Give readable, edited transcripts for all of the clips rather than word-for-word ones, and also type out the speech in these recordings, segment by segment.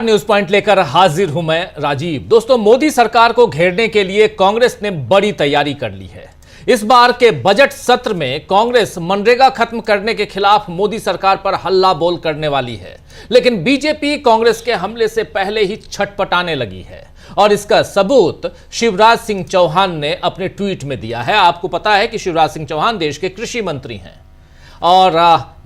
News point लेकर हाजिर हूं मैं राजीव। दोस्तों, मोदी सरकार को घेरने के लिए कांग्रेस ने बड़ी तैयारी कर ली है। इस बार के बजट सत्र में कांग्रेस मनरेगा खत्म करने के खिलाफ मोदी सरकार पर हल्ला बोल करने वाली है, लेकिन बीजेपी कांग्रेस के हमले से पहले ही छटपटाने लगी है और इसका सबूत शिवराज सिंह चौहान ने अपने ट्वीट में दिया है। आपको पता है कि शिवराज सिंह चौहान देश के कृषि मंत्री हैं और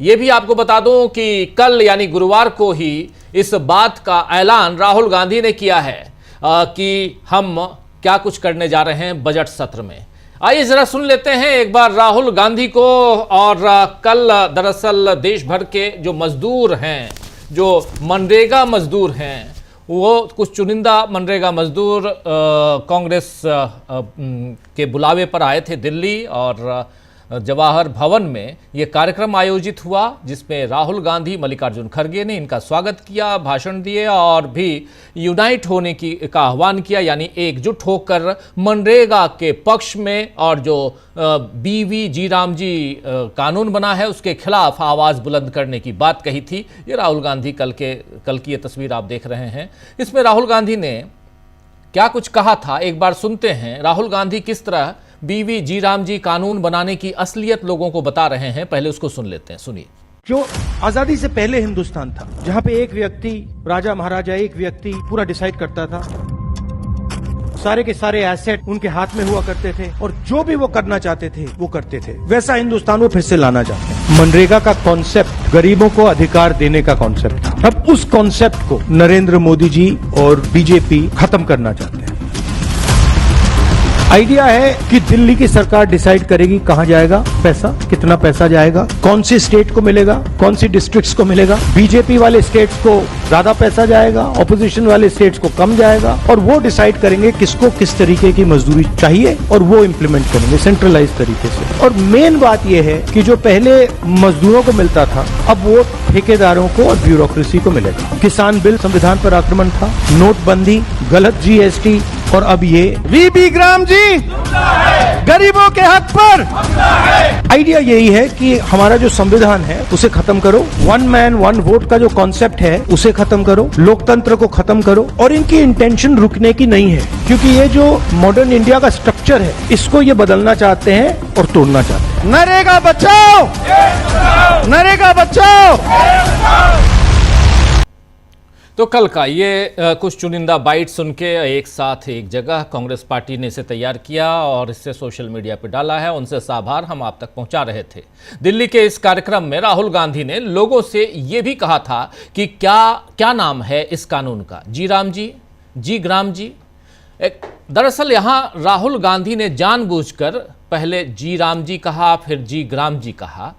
यह भी आपको बता दूं कि कल यानी गुरुवार को ही इस बात का ऐलान राहुल गांधी ने किया है कि हम क्या कुछ करने जा रहे हैं बजट सत्र में। आइए जरा सुन लेते हैं एक बार राहुल गांधी को। और कल दरअसल देश भर के जो मजदूर हैं, जो मनरेगा मजदूर हैं, वो कुछ चुनिंदा मनरेगा मजदूर कांग्रेस के बुलावे पर आए थे दिल्ली और जवाहर भवन में ये कार्यक्रम आयोजित हुआ, जिसमें राहुल गांधी, मल्लिकार्जुन खड़गे ने इनका स्वागत किया, भाषण दिए और भी यूनाइट होने का आह्वान किया, यानी एकजुट होकर मनरेगा के पक्ष में और जो BVG राम जी कानून बना है उसके खिलाफ आवाज बुलंद करने की बात कही थी। ये राहुल गांधी कल की ये तस्वीर आप देख रहे हैं। इसमें राहुल गांधी ने क्या कुछ कहा था, एक बार सुनते हैं। राहुल गांधी किस तरह BVG राम जी कानून बनाने की असलियत लोगों को बता रहे हैं, पहले उसको सुन लेते हैं। सुनिए। जो आजादी से पहले हिंदुस्तान था, जहां पे एक व्यक्ति, राजा महाराजा, एक व्यक्ति पूरा डिसाइड करता था, सारे के सारे एसेट उनके हाथ में हुआ करते थे और जो भी वो करना चाहते थे वो करते थे, वैसा हिंदुस्तान वो फिर से लाना चाहते हैं। मनरेगा का कॉन्सेप्ट गरीबों को अधिकार देने का कॉन्सेप्ट था। अब उस कॉन्सेप्ट को नरेंद्र मोदी जी और बीजेपी खत्म करना चाहते हैं। आइडिया है कि दिल्ली की सरकार डिसाइड करेगी कहां जाएगा पैसा, कितना पैसा जाएगा, कौन सी स्टेट को मिलेगा, कौन सी डिस्ट्रिक्ट्स को मिलेगा। बीजेपी वाले स्टेट्स को ज्यादा पैसा जाएगा, ऑपोजिशन वाले स्टेट्स को कम जाएगा और वो डिसाइड करेंगे किसको किस तरीके की मजदूरी चाहिए और वो इंप्लीमेंट करेंगे सेंट्रलाइज तरीके से। और मेन बात यह है कि जो पहले मजदूरों को मिलता था, अब वो ठेकेदारों को और ब्यूरोक्रेसी को मिलेगा। किसान बिल संविधान पर आक्रमण था, नोटबंदी, गलत GST और अब ये BVG राम जी गरीबों के हक पर। आइडिया यही है कि हमारा जो संविधान है उसे खत्म करो, 1 मैन 1 वोट का जो कॉन्सेप्ट है उसे खत्म करो, लोकतंत्र को खत्म करो। और इनकी इंटेंशन रुकने की नहीं है, क्योंकि ये जो मॉडर्न इंडिया का स्ट्रक्चर है इसको ये बदलना चाहते हैं और तोड़ना चाहते हैं। नरेगा बचाओ, नरेगा बचाओ। तो कल का ये कुछ चुनिंदा बाइट सुन के एक साथ एक जगह कांग्रेस पार्टी ने इसे तैयार किया और इससे सोशल मीडिया पर डाला है। उनसे आभार हम आप तक पहुंचा रहे थे। दिल्ली के इस कार्यक्रम में राहुल गांधी ने लोगों से ये भी कहा था कि क्या नाम है इस कानून का, जी राम जी, जी ग्राम जी। दरअसल यहाँ राहुल गांधी ने जानबूझकर पहले जी राम जी कहा, फिर जी ग्राम जी कहा।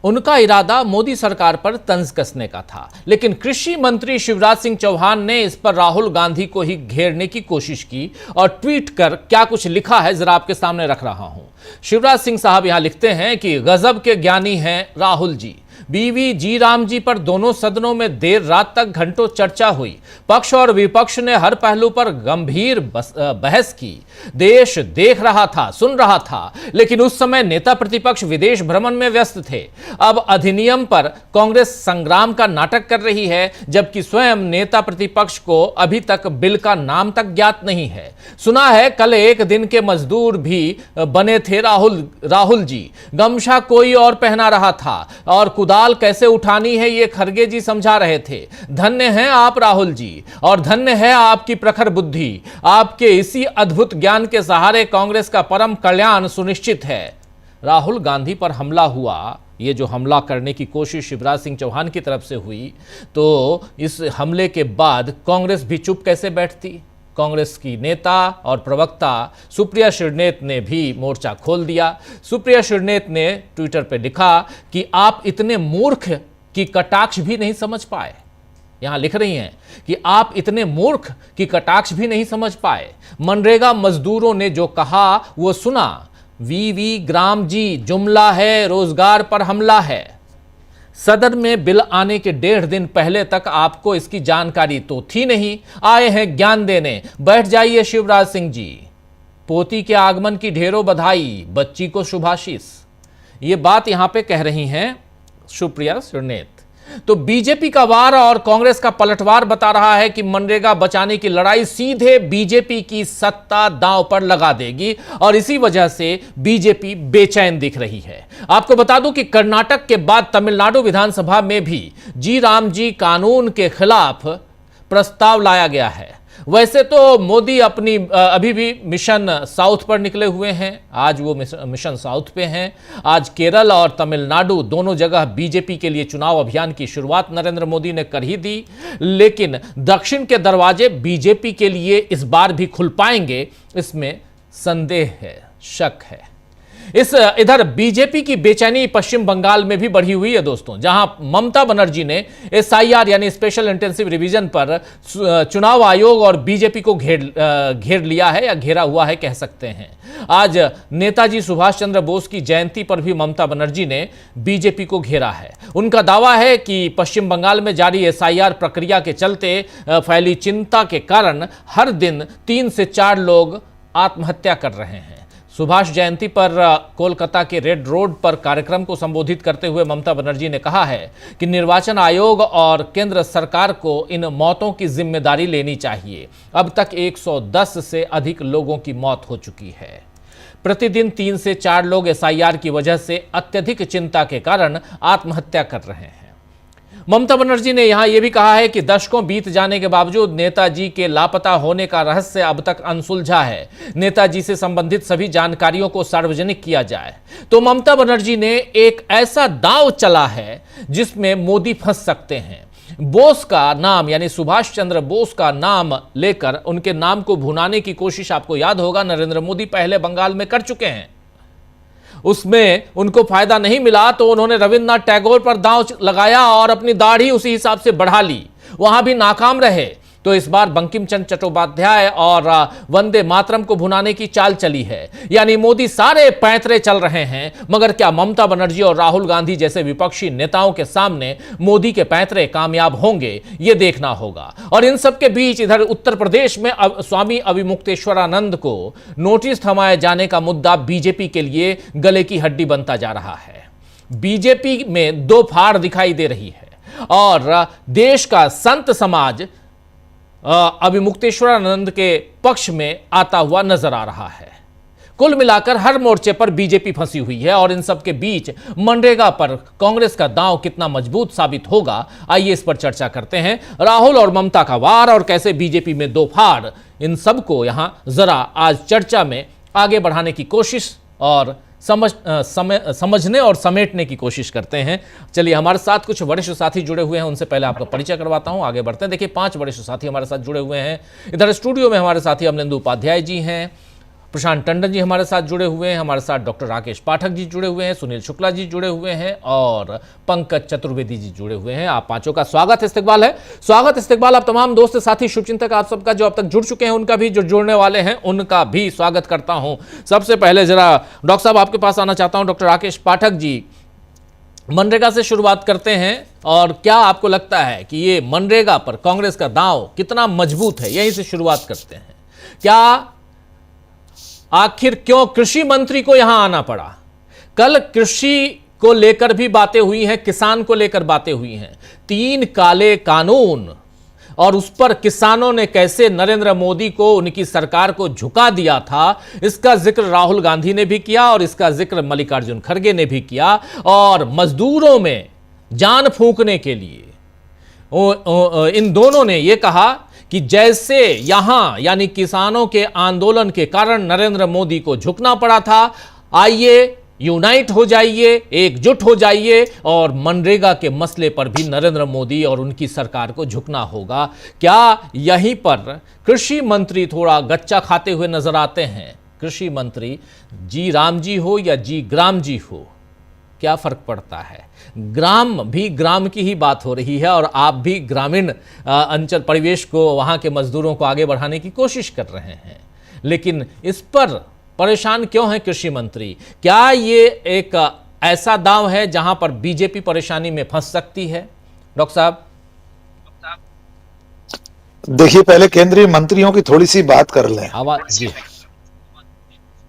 उनका इरादा मोदी सरकार पर तंज कसने का था, लेकिन कृषि मंत्री शिवराज सिंह चौहान ने इस पर राहुल गांधी को ही घेरने की कोशिश की और ट्वीट कर क्या कुछ लिखा है जरा आपके सामने रख रहा हूं। शिवराज सिंह साहब यहां लिखते हैं कि गजब के ज्ञानी हैं राहुल जी। BVG राम जी पर दोनों सदनों में देर रात तक घंटों चर्चा हुई। पक्ष और विपक्ष ने हर पहलू पर गंभीर बहस की। देश देख रहा था, सुन रहा था, लेकिन उस समय नेता प्रतिपक्ष विदेश भ्रमण में व्यस्त थे। अब अधिनियम पर कांग्रेस संग्राम का नाटक कर रही है, जबकि स्वयं नेता प्रतिपक्ष को अभी तक बिल का नाम तक ज्ञात नहीं है। सुना है कल एक दिन के मजदूर भी बने थे राहुल जी। गमछा कोई और पहना रहा था और कुदाल कैसे उठानी है ये खड़गे जी समझा रहे थे। धन्य हैं आप राहुल जी और धन्य है आपकी प्रखर बुद्धि। आपके इसी अद्भुत ज्ञान के सहारे कांग्रेस का परम कल्याण सुनिश्चित है। राहुल गांधी पर हमला हुआ, ये जो हमला करने की कोशिश शिवराज सिंह चौहान की तरफ से हुई, तो इस हमले के बाद कांग्रेस भी चुप कैसे बैठती। कांग्रेस की नेता और प्रवक्ता सुप्रिया श्रीनेत ने भी मोर्चा खोल दिया। सुप्रिया श्रीनेत ने ट्विटर पर लिखा कि आप इतने मूर्ख की कटाक्ष भी नहीं समझ पाए। यहां लिख रही हैं कि आप इतने मूर्ख की कटाक्ष भी नहीं समझ पाए। मनरेगा मजदूरों ने जो कहा वो सुना। VVG राम जी जुमला है, रोजगार पर हमला है। सदन में बिल आने के 1.5 दिन पहले तक आपको इसकी जानकारी तो थी नहीं। आए हैं ज्ञान देने, बैठ जाइए शिवराज सिंह जी। पोती के आगमन की ढेरों बधाई, बच्ची को शुभाशीष। ये बात यहां पे कह रही हैं सुप्रिया श्रीनेत। तो बीजेपी का वार और कांग्रेस का पलटवार बता रहा है कि मनरेगा बचाने की लड़ाई सीधे बीजेपी की सत्ता दांव पर लगा देगी और इसी वजह से बीजेपी बेचैन दिख रही है। आपको बता दूं कि कर्नाटक के बाद तमिलनाडु विधानसभा में भी जी राम जी कानून के खिलाफ प्रस्ताव लाया गया है। वैसे तो मोदी अभी भी मिशन साउथ पर निकले हुए हैं। आज वो मिशन साउथ पे हैं। आज केरल और तमिलनाडु दोनों जगह बीजेपी के लिए चुनाव अभियान की शुरुआत नरेंद्र मोदी ने कर ही दी, लेकिन दक्षिण के दरवाजे बीजेपी के लिए इस बार भी खुल पाएंगे, इसमें संदेह है, शक है। इधर बीजेपी की बेचैनी पश्चिम बंगाल में भी बढ़ी हुई है दोस्तों, जहां ममता बनर्जी ने SIR यानी स्पेशल इंटेंसिव रिवीजन पर चुनाव आयोग और बीजेपी को घेर लिया है या घेरा हुआ है कह सकते हैं। आज नेताजी सुभाष चंद्र बोस की जयंती पर भी ममता बनर्जी ने बीजेपी को घेरा है। उनका दावा है कि पश्चिम बंगाल में जारी SIR प्रक्रिया के चलते फैली चिंता के कारण हर दिन 3 से 4 लोग आत्महत्या कर रहे हैं। सुभाष जयंती पर कोलकाता के रेड रोड पर कार्यक्रम को संबोधित करते हुए ममता बनर्जी ने कहा है कि निर्वाचन आयोग और केंद्र सरकार को इन मौतों की जिम्मेदारी लेनी चाहिए। अब तक 110 से अधिक लोगों की मौत हो चुकी है। प्रतिदिन 3 से 4 लोग SIR की वजह से अत्यधिक चिंता के कारण आत्महत्या कर रहे हैं। ममता बनर्जी ने यहां यह भी कहा है कि दशकों बीत जाने के बावजूद नेताजी के लापता होने का रहस्य अब तक अनसुलझा है। नेताजी से संबंधित सभी जानकारियों को सार्वजनिक किया जाए। तो ममता बनर्जी ने एक ऐसा दांव चला है जिसमें मोदी फंस सकते हैं। बोस का नाम यानी सुभाष चंद्र बोस का नाम लेकर उनके नाम को भुनाने की कोशिश, आपको याद होगा, नरेंद्र मोदी पहले बंगाल में कर चुके हैं। उसमें उनको फायदा नहीं मिला तो उन्होंने रविन्द्रनाथ टैगोर पर दांव लगाया और अपनी दाढ़ी उसी हिसाब से बढ़ा ली, वहां भी नाकाम रहे। तो इस बार बंकिम चंद्र चट्टोपाध्याय और वंदे मातरम को भुनाने की चाल चली है। यानी मोदी सारे पैंतरे चल रहे हैं, मगर क्या ममता बनर्जी और राहुल गांधी जैसे विपक्षी नेताओं के सामने मोदी के पैंतरे कामयाब होंगे, ये देखना होगा। और इन सब के बीच इधर उत्तर प्रदेश में स्वामी अविमुक्तेश्वरानंद को नोटिस थमाए जाने का मुद्दा बीजेपी के लिए गले की हड्डी बनता जा रहा है। बीजेपी में दो फाड़ दिखाई दे रही है और देश का संत समाज अविमुक्तेश्वरानंद के पक्ष में आता हुआ नजर आ रहा है। कुल मिलाकर हर मोर्चे पर बीजेपी फंसी हुई है और इन सब के बीच मनरेगा पर कांग्रेस का दांव कितना मजबूत साबित होगा, आइए इस पर चर्चा करते हैं। राहुल और ममता का वार और कैसे बीजेपी में दो फाड़, इन सब को यहां जरा आज चर्चा में आगे बढ़ाने की कोशिश और समझने और समेटने की कोशिश करते हैं। चलिए, हमारे साथ कुछ वरिष्ठ साथी जुड़े हुए हैं, उनसे पहले आपका परिचय करवाता हूं, आगे बढ़ते हैं। देखिए, 5 वरिष्ठ साथी हमारे साथ जुड़े हुए हैं। इधर स्टूडियो में हमारे साथी अमलेंदु उपाध्याय जी हैं, प्रशांत टंडन जी हमारे साथ जुड़े हुए हैं, हमारे साथ डॉक्टर राकेश पाठक जी जुड़े हुए हैं, सुनील शुक्ला जी जुड़े हुए हैं और पंकज चतुर्वेदी जी जुड़े हुए हैं। आप पांचों का स्वागत इस्तकबाल है। स्वागत इस्तकबाल आप तमाम दोस्त साथी शुभचिंतक आप सबका जो अब तक जुड़ चुके हैं, उनका भी, जो जुड़ने वाले हैं उनका भी स्वागत करता हूं। सबसे पहले जरा डॉक्टर साहब आपके पास आना चाहता हूं। डॉक्टर राकेश पाठक जी, मनरेगा से शुरुआत करते हैं और क्या आपको लगता है कि ये मनरेगा पर कांग्रेस का दांव कितना मजबूत है? यहीं से शुरुआत करते हैं। क्या आखिर क्यों कृषि मंत्री को यहां आना पड़ा? कल कृषि को लेकर भी बातें हुई हैं, किसान को लेकर बातें हुई हैं। 3 काले कानून और उस पर किसानों ने कैसे नरेंद्र मोदी को, उनकी सरकार को झुका दिया था, इसका जिक्र राहुल गांधी ने भी किया और इसका जिक्र मल्लिकार्जुन खड़गे ने भी किया। और मजदूरों में जान फूंकने के लिए इन दोनों ने यह कहा कि जैसे यहां यानी किसानों के आंदोलन के कारण नरेंद्र मोदी को झुकना पड़ा था, आइए यूनाइट हो जाइए, एकजुट हो जाइए और मनरेगा के मसले पर भी नरेंद्र मोदी और उनकी सरकार को झुकना होगा। क्या यहीं पर कृषि मंत्री थोड़ा गच्चा खाते हुए नजर आते हैं? कृषि मंत्री जी राम जी हो या जी ग्राम जी हो, क्या फर्क पड़ता है? ग्राम भी ग्राम की ही बात हो रही है और आप भी ग्रामीण अंचल परिवेश को, वहां के मजदूरों को आगे बढ़ाने की कोशिश कर रहे हैं, लेकिन इस पर परेशान क्यों है कृषि मंत्री? क्या ये एक ऐसा दांव है जहां पर बीजेपी परेशानी में फंस सकती है? डॉक्टर साहब, देखिए, पहले केंद्रीय मंत्रियों की थोड़ी सी बात कर लें। आवाज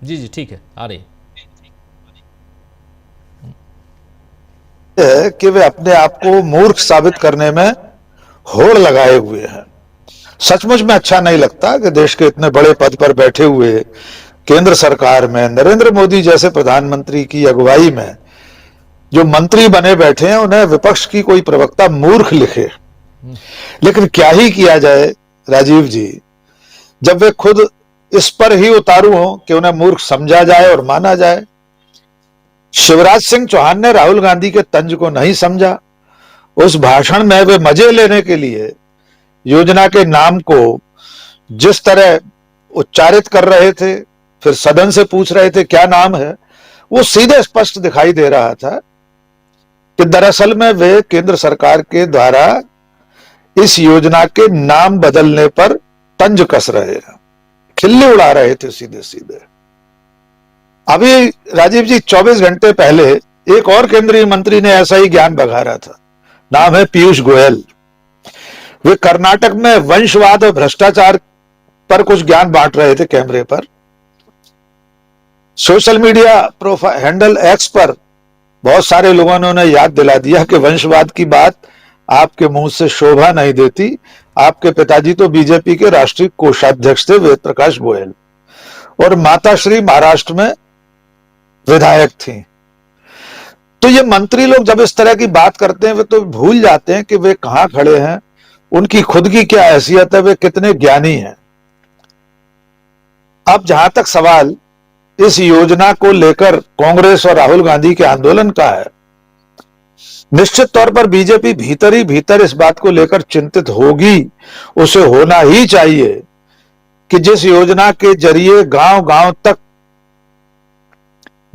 जी ठीक है, आ रही। है कि वे अपने आप को मूर्ख साबित करने में होड़ लगाए हुए हैं। सचमुच में अच्छा नहीं लगता कि देश के इतने बड़े पद पर बैठे हुए केंद्र सरकार में नरेंद्र मोदी जैसे प्रधानमंत्री की अगुवाई में जो मंत्री बने बैठे हैं उन्हें विपक्ष की कोई प्रवक्ता मूर्ख लिखे। लेकिन क्या ही किया जाए राजीव जी, जब वे खुद इस पर ही उतारू हो कि उन्हें मूर्ख समझा जाए और माना जाए। शिवराज सिंह चौहान ने राहुल गांधी के तंज को नहीं समझा। उस भाषण में वे मजे लेने के लिए योजना के नाम को जिस तरह उच्चारित कर रहे थे, फिर सदन से पूछ रहे थे क्या नाम है, वो सीधे स्पष्ट दिखाई दे रहा था कि दरअसल में वे केंद्र सरकार के द्वारा इस योजना के नाम बदलने पर तंज कस रहे हैं, खिल्ली उड़ा रहे थे सीधे सीधे। अभी राजीव जी 24 घंटे पहले एक और केंद्रीय मंत्री ने ऐसा ही ज्ञान बघारा था। नाम है पीयूष गोयल। वे कर्नाटक में वंशवाद और भ्रष्टाचार पर कुछ ज्ञान बांट रहे थे कैमरे पर। Social media profile handle x पर बहुत सारे लोगों ने उन्हें याद दिला दिया कि वंशवाद की बात आपके मुंह से शोभा नहीं देती। आपके पिताजी तो बीजेपी के राष्ट्रीय कोषाध्यक्ष थे वेद प्रकाश गोयल, और माताश्री महाराष्ट्र में विधायक थी। तो ये मंत्री लोग जब इस तरह की बात करते हैं वे तो भूल जाते हैं कि वे कहां खड़े हैं, उनकी खुद की क्या हैसियत है, वे कितने ज्ञानी हैं। अब जहां तक सवाल इस योजना को लेकर कांग्रेस और राहुल गांधी के आंदोलन का है, निश्चित तौर पर बीजेपी भीतर ही भीतर इस बात को लेकर चिंतित होगी। उसे होना ही चाहिए कि जिस योजना के जरिए गांव गांव तक,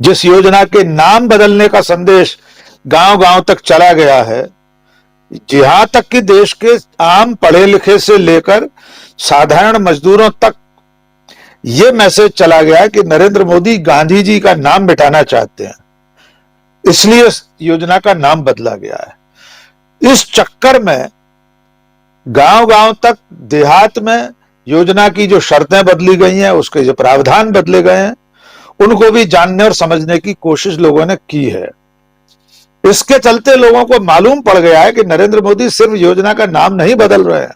जिस योजना के नाम बदलने का संदेश गांव गांव तक चला गया है, जहां तक कि देश के आम पढ़े लिखे से लेकर साधारण मजदूरों तक यह मैसेज चला गया कि नरेंद्र मोदी गांधी जी का नाम मिटाना चाहते हैं, इसलिए इस योजना का नाम बदला गया है। इस चक्कर में गांव गांव तक, देहात में योजना की जो शर्तें बदली गई हैं, उसके जो प्रावधान बदले गए हैं, उनको भी जानने और समझने की कोशिश लोगों ने की है। इसके चलते लोगों को मालूम पड़ गया है कि नरेंद्र मोदी सिर्फ योजना का नाम नहीं बदल रहे हैं,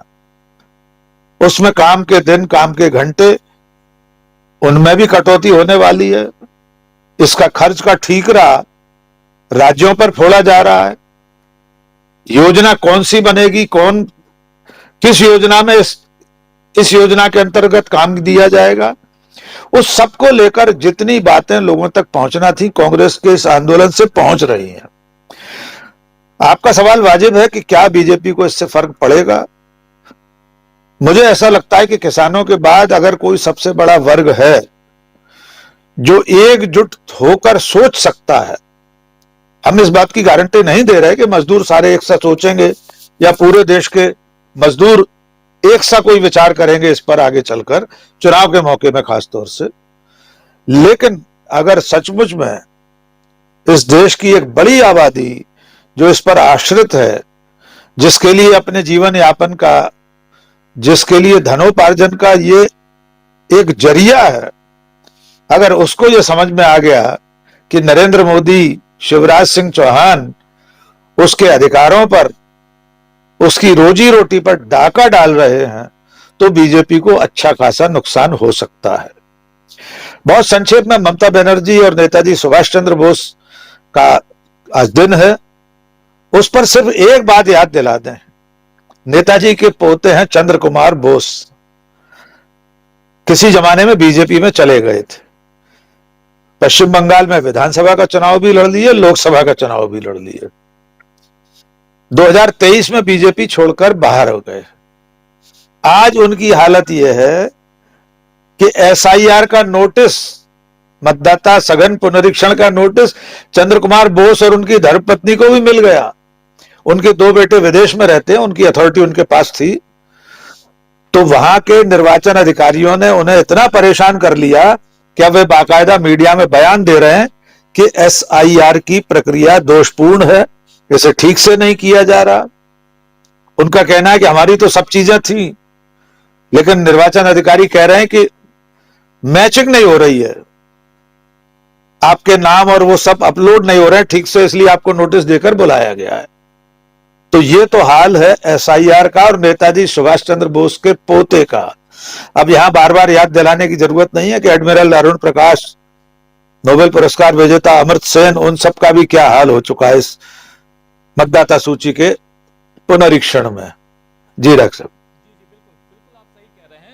उसमें काम के दिन, काम के घंटे, उनमें भी कटौती होने वाली है। इसका खर्च का ठीकरा राज्यों पर फोड़ा जा रहा है। योजना कौन सी बनेगी, कौन किस योजना में इस योजना के अंतर्गत काम दिया जाएगा, उस सब को लेकर जितनी बातें लोगों तक पहुंचना थी, कांग्रेस के इस आंदोलन से पहुंच रही हैं। आपका सवाल वाजिब है कि क्या बीजेपी को इससे फर्क पड़ेगा। मुझे ऐसा लगता है कि किसानों के बाद अगर कोई सबसे बड़ा वर्ग है जो एकजुट होकर सोच सकता है, हम इस बात की गारंटी नहीं दे रहे कि मजदूर सारे एक साथ सोचेंगे या पूरे देश के मजदूर एक सा कोई विचार करेंगे इस पर आगे चलकर, चुनाव के मौके में खासतौर से। लेकिन अगर सचमुच में इस देश की एक बड़ी आबादी जो इस पर आश्रित है, जिसके लिए अपने जीवन यापन का, जिसके लिए धनोपार्जन का ये एक जरिया है, अगर उसको ये समझ में आ गया कि नरेंद्र मोदी, शिवराज सिंह चौहान उसके अधिकारों पर, उसकी रोजी रोटी पर डाका डाल रहे हैं, तो बीजेपी को अच्छा खासा नुकसान हो सकता है। बहुत संक्षेप में, ममता बनर्जी और नेताजी सुभाष चंद्र बोस का आज दिन है, उस पर सिर्फ एक बात याद दिला दें। नेताजी के पोते हैं चंद्र कुमार बोस, किसी जमाने में बीजेपी में चले गए थे। पश्चिम बंगाल में विधानसभा का चुनाव भी लड़ लिए, लोकसभा का चुनाव भी लड़ लिए। 2023 में बीजेपी छोड़कर बाहर हो गए। आज उनकी हालत यह है कि एसआईआर का नोटिस, मतदाता सघन पुनरीक्षण का नोटिस चंद्र कुमार बोस और उनकी धर्मपत्नी को भी मिल गया। उनके 2 बेटे विदेश में रहते हैं, उनकी अथॉरिटी उनके पास थी, तो वहां के निर्वाचन अधिकारियों ने उन्हें इतना परेशान कर लिया कि अब वे बाकायदा मीडिया में बयान दे रहे हैं कि एसआईआर की प्रक्रिया दोषपूर्ण है, इसे ठीक से नहीं किया जा रहा। उनका कहना है कि हमारी तो सब चीजें थी, लेकिन निर्वाचन अधिकारी कह रहे हैं कि मैचिंग नहीं हो रही है। आपके नाम और वो सब अपलोड नहीं हो रहे हैं ठीक से, इसलिए आपको नोटिस देकर बुलाया गया है। तो ये तो हाल है एसआईआर का और नेताजी सुभाष चंद्र बोस के पोते का। अब यहां बार बार याद दिलाने की जरूरत नहीं है कि एडमिरल अरुण प्रकाश, नोबेल पुरस्कार विजेता अमर्त्य सेन, उन सब का भी क्या हाल हो चुका है इस मतदाता सूची के पुनरीक्षण में। जी डॉक्टर साहब।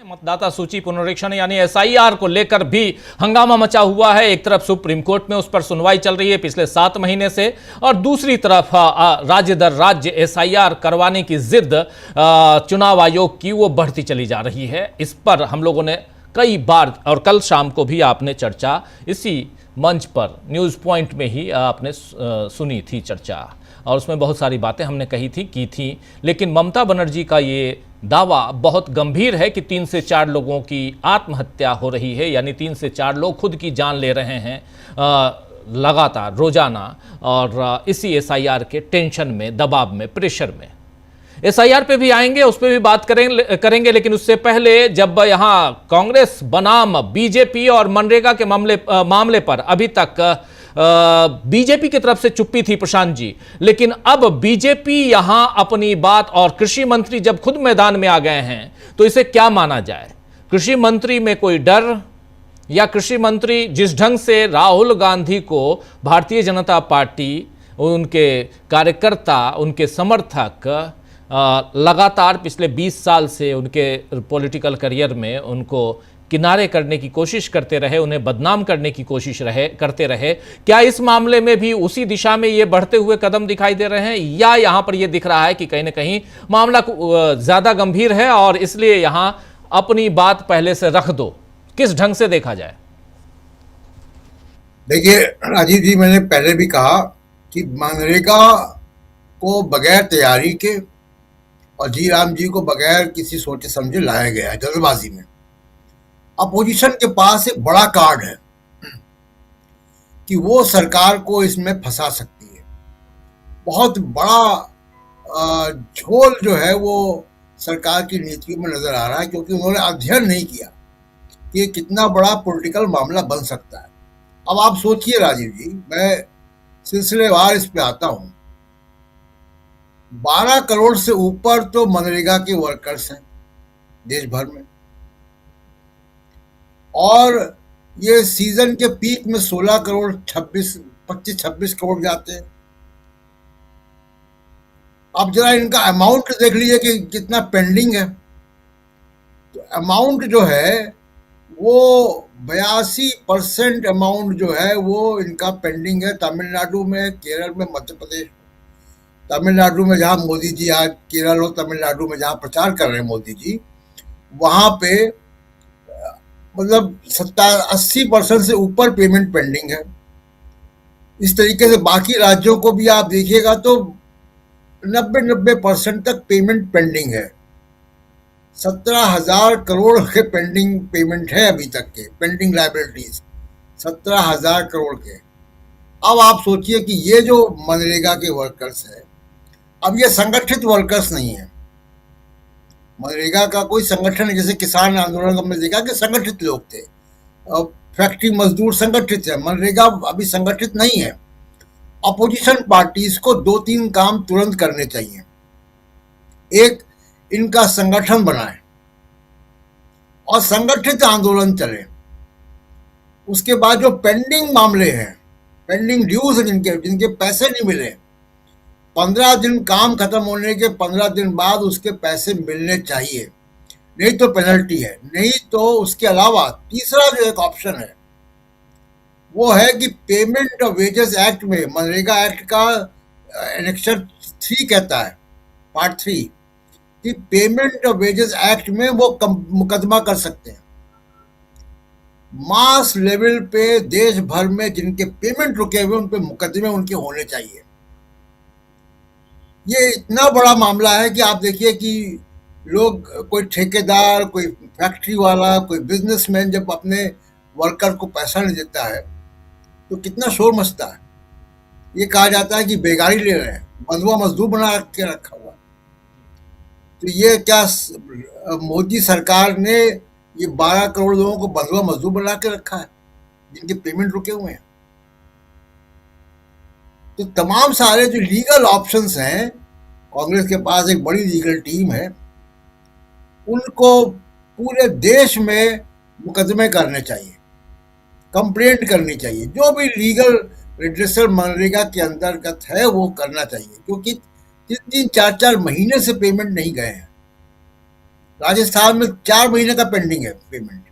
मतदाता सूची पुनरीक्षण यानी एसआईआर को लेकर भी हंगामा मचा हुआ है। एक तरफ सुप्रीम कोर्ट में उस पर सुनवाई चल रही है पिछले 7 महीने से, और दूसरी तरफ राज्य दर राज्य एसआईआर करवाने की जिद चुनाव आयोग की वो बढ़ती चली जा रही है। इस पर हम लोगों ने कई बार, और कल शाम को भी आपने चर्चा इसी मंच पर न्यूज़ पॉइंट में ही आपने सुनी थी चर्चा, और उसमें बहुत सारी बातें हमने की थी। लेकिन ममता बनर्जी का ये दावा बहुत गंभीर है कि 3 से 4 लोगों की आत्महत्या हो रही है, यानी 3 से 4 लोग खुद की जान ले रहे हैं लगातार रोजाना, और इसी एसआईआर के टेंशन में, दबाव में, प्रेशर में। एसआईआर पे भी आएंगे, उस पर भी बात करेंगे, लेकिन उससे पहले जब यहाँ कांग्रेस बनाम बीजेपी और मनरेगा के मामले पर अभी तक बीजेपी की तरफ से चुप्पी थी प्रशांत जी, लेकिन अब बीजेपी यहां अपनी बात, और कृषि मंत्री जब खुद मैदान में आ गए हैं तो इसे क्या माना जाए? कृषि मंत्री में कोई डर, या कृषि मंत्री जिस ढंग से राहुल गांधी को भारतीय जनता पार्टी, उनके कार्यकर्ता, उनके समर्थक लगातार पिछले 20 साल से उनके पॉलिटिकल करियर में उनको किनारे करने की कोशिश करते रहे, उन्हें बदनाम करने की कोशिश करते रहे, क्या इस मामले में भी उसी दिशा में ये बढ़ते हुए कदम दिखाई दे रहे हैं, या यहां पर ये दिख रहा है कि कहीं ना कहीं मामला ज्यादा गंभीर है और इसलिए यहां अपनी बात पहले से रख दो? किस ढंग से देखा जाए? देखिए राजीव जी, मैंने पहले भी कहा कि मनरेगा को बगैर तैयारी के और जी राम जी को बगैर किसी सोचे समझे लाया गया है जल्दबाजी में। अपोजिशन के पास एक बड़ा कार्ड है कि वो सरकार को इसमें फंसा सकती है। बहुत बड़ा झोल जो है वो सरकार की नीतियों में नजर आ रहा है, क्योंकि उन्होंने अध्ययन नहीं किया कि ये कितना बड़ा पॉलिटिकल मामला बन सकता है। अब आप सोचिए राजीव जी, मैं सिलसिलेवार इस पे आता हूं। 12 करोड़ से ऊपर तो मनरेगा के वर्कर्स हैं देश भर में, और ये सीजन के पीक में 16 करोड़ 25-26 करोड़ जाते हैं। आप जरा इनका अमाउंट देख लीजिए कि कितना पेंडिंग है। तो अमाउंट जो है वो 82% अमाउंट जो है वो इनका पेंडिंग है तमिलनाडु में, केरल में, मध्य प्रदेश। तमिलनाडु में जहां मोदी जी आज, केरल और तमिलनाडु में जहां प्रचार कर रहे हैं मोदी जी, वहां पे मतलब 80% से ऊपर पेमेंट पेंडिंग है। इस तरीके से बाकी राज्यों को भी आप देखिएगा तो 90% तक पेमेंट पेंडिंग है। 17,000 करोड़ के पेंडिंग पेमेंट है अभी तक के, पेंडिंग लायबिलिटीज 17,000 करोड़ के। अब आप सोचिए कि ये जो मनरेगा के वर्कर्स है, अब ये संगठित वर्कर्स नहीं है। मनरेगा का कोई संगठन, जैसे किसान आंदोलन हमने देखा कि संगठित लोग थे, फैक्ट्री मजदूर संगठित है, मनरेगा अभी संगठित नहीं है। अपोजिशन पार्टीज को 2-3 काम तुरंत करने चाहिए। एक, इनका संगठन बनाए और संगठित आंदोलन चले। उसके बाद जो पेंडिंग मामले हैं, पेंडिंग ड्यूज हैं, जिनके पैसे नहीं मिले, 15 दिन काम खत्म होने के 15 दिन बाद उसके पैसे मिलने चाहिए, नहीं तो पेनल्टी है। नहीं तो उसके अलावा तीसरा जो एक ऑप्शन है वो है कि पेमेंट ऑफ वेजेस एक्ट में, मनरेगा एक्ट का एनेक्शन 3 कहता है, पार्ट 3, कि पेमेंट ऑफ वेजेस एक्ट में वो मुकदमा कर सकते हैं। मास लेवल पे देश भर में जिनके पेमेंट रुके हुए उन पे मुकदमे उनके होने चाहिए। ये इतना बड़ा मामला है कि आप देखिए कि लोग, कोई ठेकेदार, कोई फैक्ट्री वाला, कोई बिजनेसमैन जब अपने वर्कर को पैसा नहीं देता है तो कितना शोर मचता है। ये कहा जाता है कि बेगारी ले रहे हैं, बंधुआ मजदूर बना के रखा हुआ। तो ये क्या मोदी सरकार ने ये 12 करोड़ लोगों को बंधुआ मजदूर बना के रखा है जिनके पेमेंट रुके हुए हैं? तो तमाम सारे जो लीगल ऑप्शंस हैं, कांग्रेस के पास एक बड़ी लीगल टीम है, उनको पूरे देश में मुकदमे करने चाहिए, कंप्लेंट करनी चाहिए, जो भी लीगल रिड्रेसल मनरेगा के अंतर्गत है वो करना चाहिए, क्योंकि 3-4 महीने से पेमेंट नहीं गए हैं। राजस्थान में 4 महीने का पेंडिंग है पेमेंट,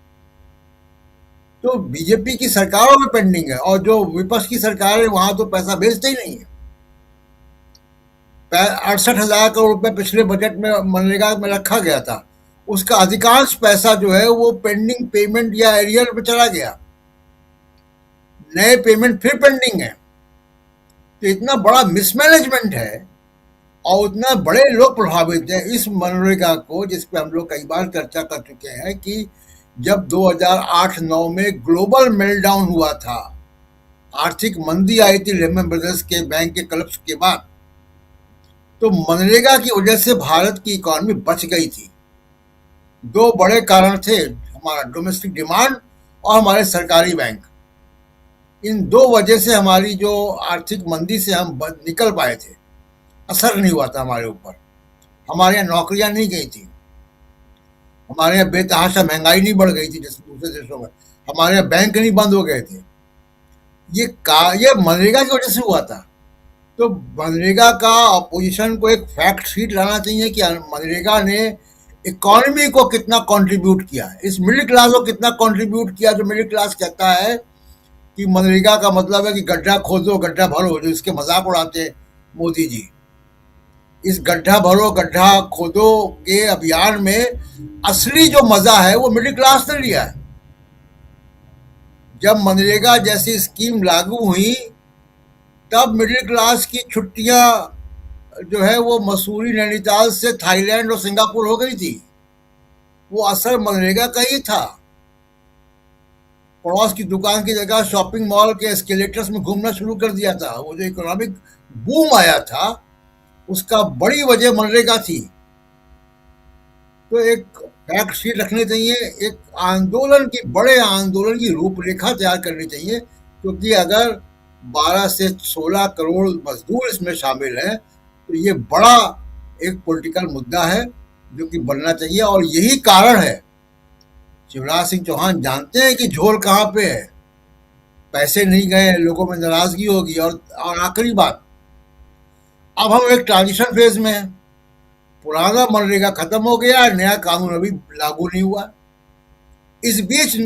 तो बीजेपी की सरकारों में पेंडिंग है, और जो विपक्ष की सरकार है वहां तो पैसा भेजते ही नहीं है। 68,000 करोड़ रुपए पिछले बजट में मनरेगा में रखा गया था, उसका अधिकांश पैसा जो है वो पेंडिंग पेमेंट या एरियर में चला गया, नए पेमेंट फिर पेंडिंग है। तो इतना बड़ा मिसमैनेजमेंट है और उतना बड़े लोग प्रभावित हैं इस मनरेगा को, जिस पे हम लोग कई बार चर्चा कर चुके हैं कि जब 2008-9 में ग्लोबल मेल्टडाउन हुआ था, आर्थिक मंदी आई थी लेमन ब्रदर्स के बैंक के कलप्स के बाद, तो मनरेगा की वजह से भारत की इकॉनमी बच गई थी। 2 बड़े कारण थे, हमारा डोमेस्टिक डिमांड और हमारे सरकारी बैंक। इन 2 वजह से हमारी जो आर्थिक मंदी से हम निकल पाए थे, असर नहीं हुआ था हमारे ऊपर, हमारे यहाँ नौकरियां नहीं गई थी, हमारे यहाँ बेतहाशा महंगाई नहीं बढ़ गई थी जैसे दूसरे देशों में, हमारे यहाँ बैंक नहीं बंद हो गए थे। ये मनरेगा की वजह से हुआ था। तो मनरेगा का अपोजिशन को एक फैक्ट शीट लाना चाहिए कि मनरेगा ने इकोनॉमी को कितना कंट्रीब्यूट किया है, इस मिडिल क्लास को कितना कंट्रीब्यूट किया। जो मिडिल क्लास कहता है कि मनरेगा का मतलब है कि गड्ढा खोदो गड्ढा भरो, जो इसके मजाक उड़ाते हैं मोदी जी। इस गड्ढा भरो गड्ढा खोदो के अभियान में असली जो मजा है वो मिडिल क्लास ने लिया है। जब मनरेगा जैसी स्कीम लागू हुई तब मिडिल क्लास की छुट्टियां जो है वो मसूरी नैनीताल से थाईलैंड और सिंगापुर हो गई थी। वो असर मनरेगा का ही था। पड़ोस की दुकान की जगह शॉपिंग मॉल के एस्केलेटर्स में घूमना शुरू कर दिया था। वो जो इकोनॉमिक बूम आया था उसका बड़ी वजह मनरेगा थी। तो एक फैक्ट शीट रखनी चाहिए, एक आंदोलन की बड़े आंदोलन की रूपरेखा तैयार करनी चाहिए, क्योंकि अगर 12 से 16 करोड़ मजदूर इसमें शामिल हैं तो ये बड़ा एक पॉलिटिकल मुद्दा है जो कि बनना चाहिए। और यही कारण है, शिवराज सिंह चौहान जानते हैं कि झोल कहाँ पे है, पैसे नहीं गए, लोगों में नाराजगी होगी। और आखिरी बात, अब हम एक ट्रांजिशन फेज में हैं। पुराना मनरेगा खत्म हो गया, नया कानून अभी लागू नहीं हुआ। इस बीच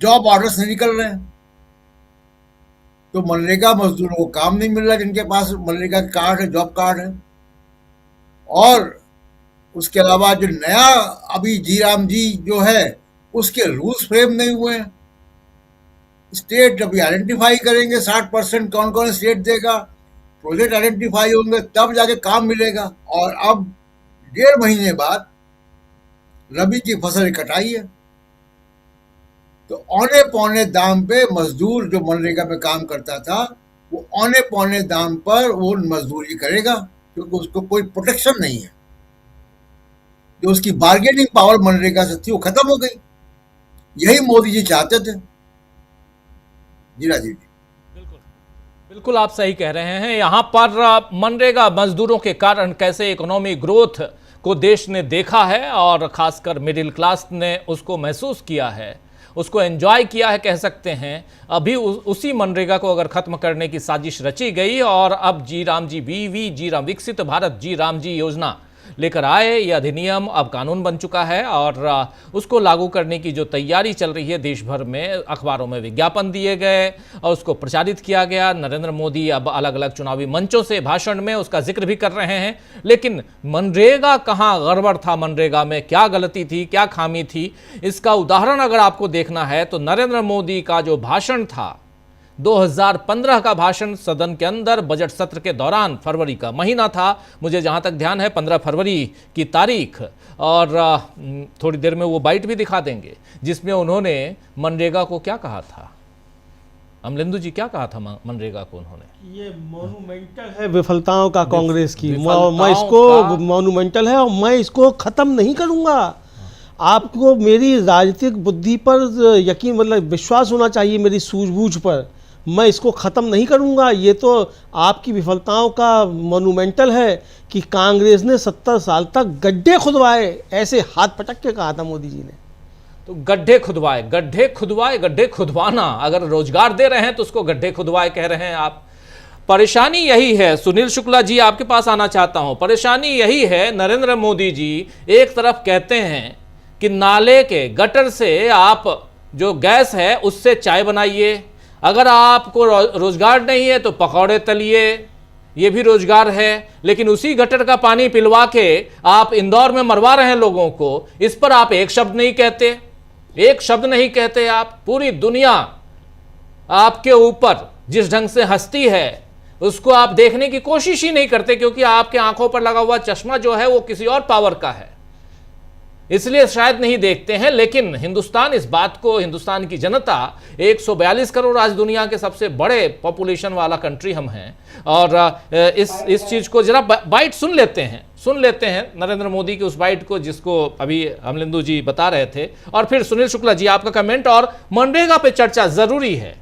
जॉब ऑर्डर्स नहीं निकल रहे हैं, तो मनरेगा मजदूरों को काम नहीं मिल रहा जिनके पास मनरेगा कार्ड है, जॉब कार्ड है। और उसके अलावा जो नया अभी जीराम जी जो है उसके रूल्स फ्रेम नहीं हुए हैं। स्टेट अभी आइडेंटिफाई करेंगे 60% कौन कौन स्टेट देगा, प्रोजेक्ट आइडेंटिफाई होंगे तब जाके काम मिलेगा। और अब 1.5 महीने बाद रबी की फसल की कटाई है, तो औने पौने दाम पे मजदूर जो मनरेगा में काम करता था वो औने पौने दाम पर वो मजदूरी करेगा, क्योंकि उसको कोई प्रोटेक्शन नहीं है। जो उसकी बार्गेनिंग पावर मनरेगा से थी वो खत्म हो गई। यही मोदी जी चाहते थे। जी राजीव जी, बिल्कुल आप सही कह रहे हैं। यहाँ पर मनरेगा मजदूरों के कारण कैसे इकोनॉमी ग्रोथ को देश ने देखा है और खासकर मिडिल क्लास ने उसको महसूस किया है, उसको एंजॉय किया है कह सकते हैं। अभी उसी मनरेगा को अगर खत्म करने की साजिश रची गई और अब जी राम जी वीवी जी राम विकसित भारत जी राम जी योजना लेकर आए, यह अधिनियम अब कानून बन चुका है और उसको लागू करने की जो तैयारी चल रही है देश भर में, अखबारों में विज्ञापन दिए गए और उसको प्रचारित किया गया। नरेंद्र मोदी अब अलग अलग चुनावी मंचों से भाषण में उसका जिक्र भी कर रहे हैं। लेकिन मनरेगा कहाँ गड़बड़ था, मनरेगा में क्या गलती थी, क्या खामी थी, इसका उदाहरण अगर आपको देखना है तो नरेंद्र मोदी का जो भाषण था 2015 का भाषण सदन के अंदर बजट सत्र के दौरान, फरवरी का महीना था, मुझे जहां तक ध्यान है 15 फरवरी की तारीख, और थोड़ी देर में वो बाइट भी दिखा देंगे जिसमें उन्होंने मनरेगा को क्या कहा था। अमलेंदु जी क्या कहा था मनरेगा को उन्होंने? ये मोनूमेंटल है विफलताओं का कांग्रेस की, मैं इसको मोनूमेंटल है और मैं इसको खत्म नहीं करूंगा। आपको मेरी राजनीतिक बुद्धि पर यकीन, मतलब विश्वास होना चाहिए, मेरी सूझबूझ पर। मैं इसको ख़त्म नहीं करूंगा। ये तो आपकी विफलताओं का मोन्यूमेंटल है कि कांग्रेस ने 70 साल तक गड्ढे खुदवाए, ऐसे हाथ पटक के कहा था मोदी जी ने। तो गड्ढे खुदवाए, गड्ढे खुदवाए, गड्ढे खुदवाना, अगर रोजगार दे रहे हैं तो उसको गड्ढे खुदवाए कह रहे हैं आप। परेशानी यही है, सुनील शुक्ला जी आपके पास आना चाहता हूं। परेशानी यही है, नरेंद्र मोदी जी एक तरफ कहते हैं कि नाले के गटर से आप जो गैस है उससे चाय बनाइए, अगर आपको रोजगार नहीं है तो पकौड़े तलिए, ये भी रोजगार है। लेकिन उसी गटर का पानी पिलवा के आप इंदौर में मरवा रहे हैं लोगों को, इस पर आप एक शब्द नहीं कहते, एक शब्द नहीं कहते आप। पूरी दुनिया आपके ऊपर जिस ढंग से हंसती है उसको आप देखने की कोशिश ही नहीं करते, क्योंकि आपके आंखों पर लगा हुआ चश्मा जो है वो किसी और पावर का है, इसलिए शायद नहीं देखते हैं। लेकिन हिंदुस्तान इस बात को, हिंदुस्तान की जनता 142 करोड़ आज दुनिया के सबसे बड़े पॉपुलेशन वाला कंट्री हम हैं, और इस चीज को जरा बाइट सुन लेते हैं नरेंद्र मोदी की उस बाइट को, जिसको अभी अमलिंदु जी बता रहे थे, और फिर सुनील शुक्ला जी आपका कमेंट। और मनरेगा पे चर्चा जरूरी है,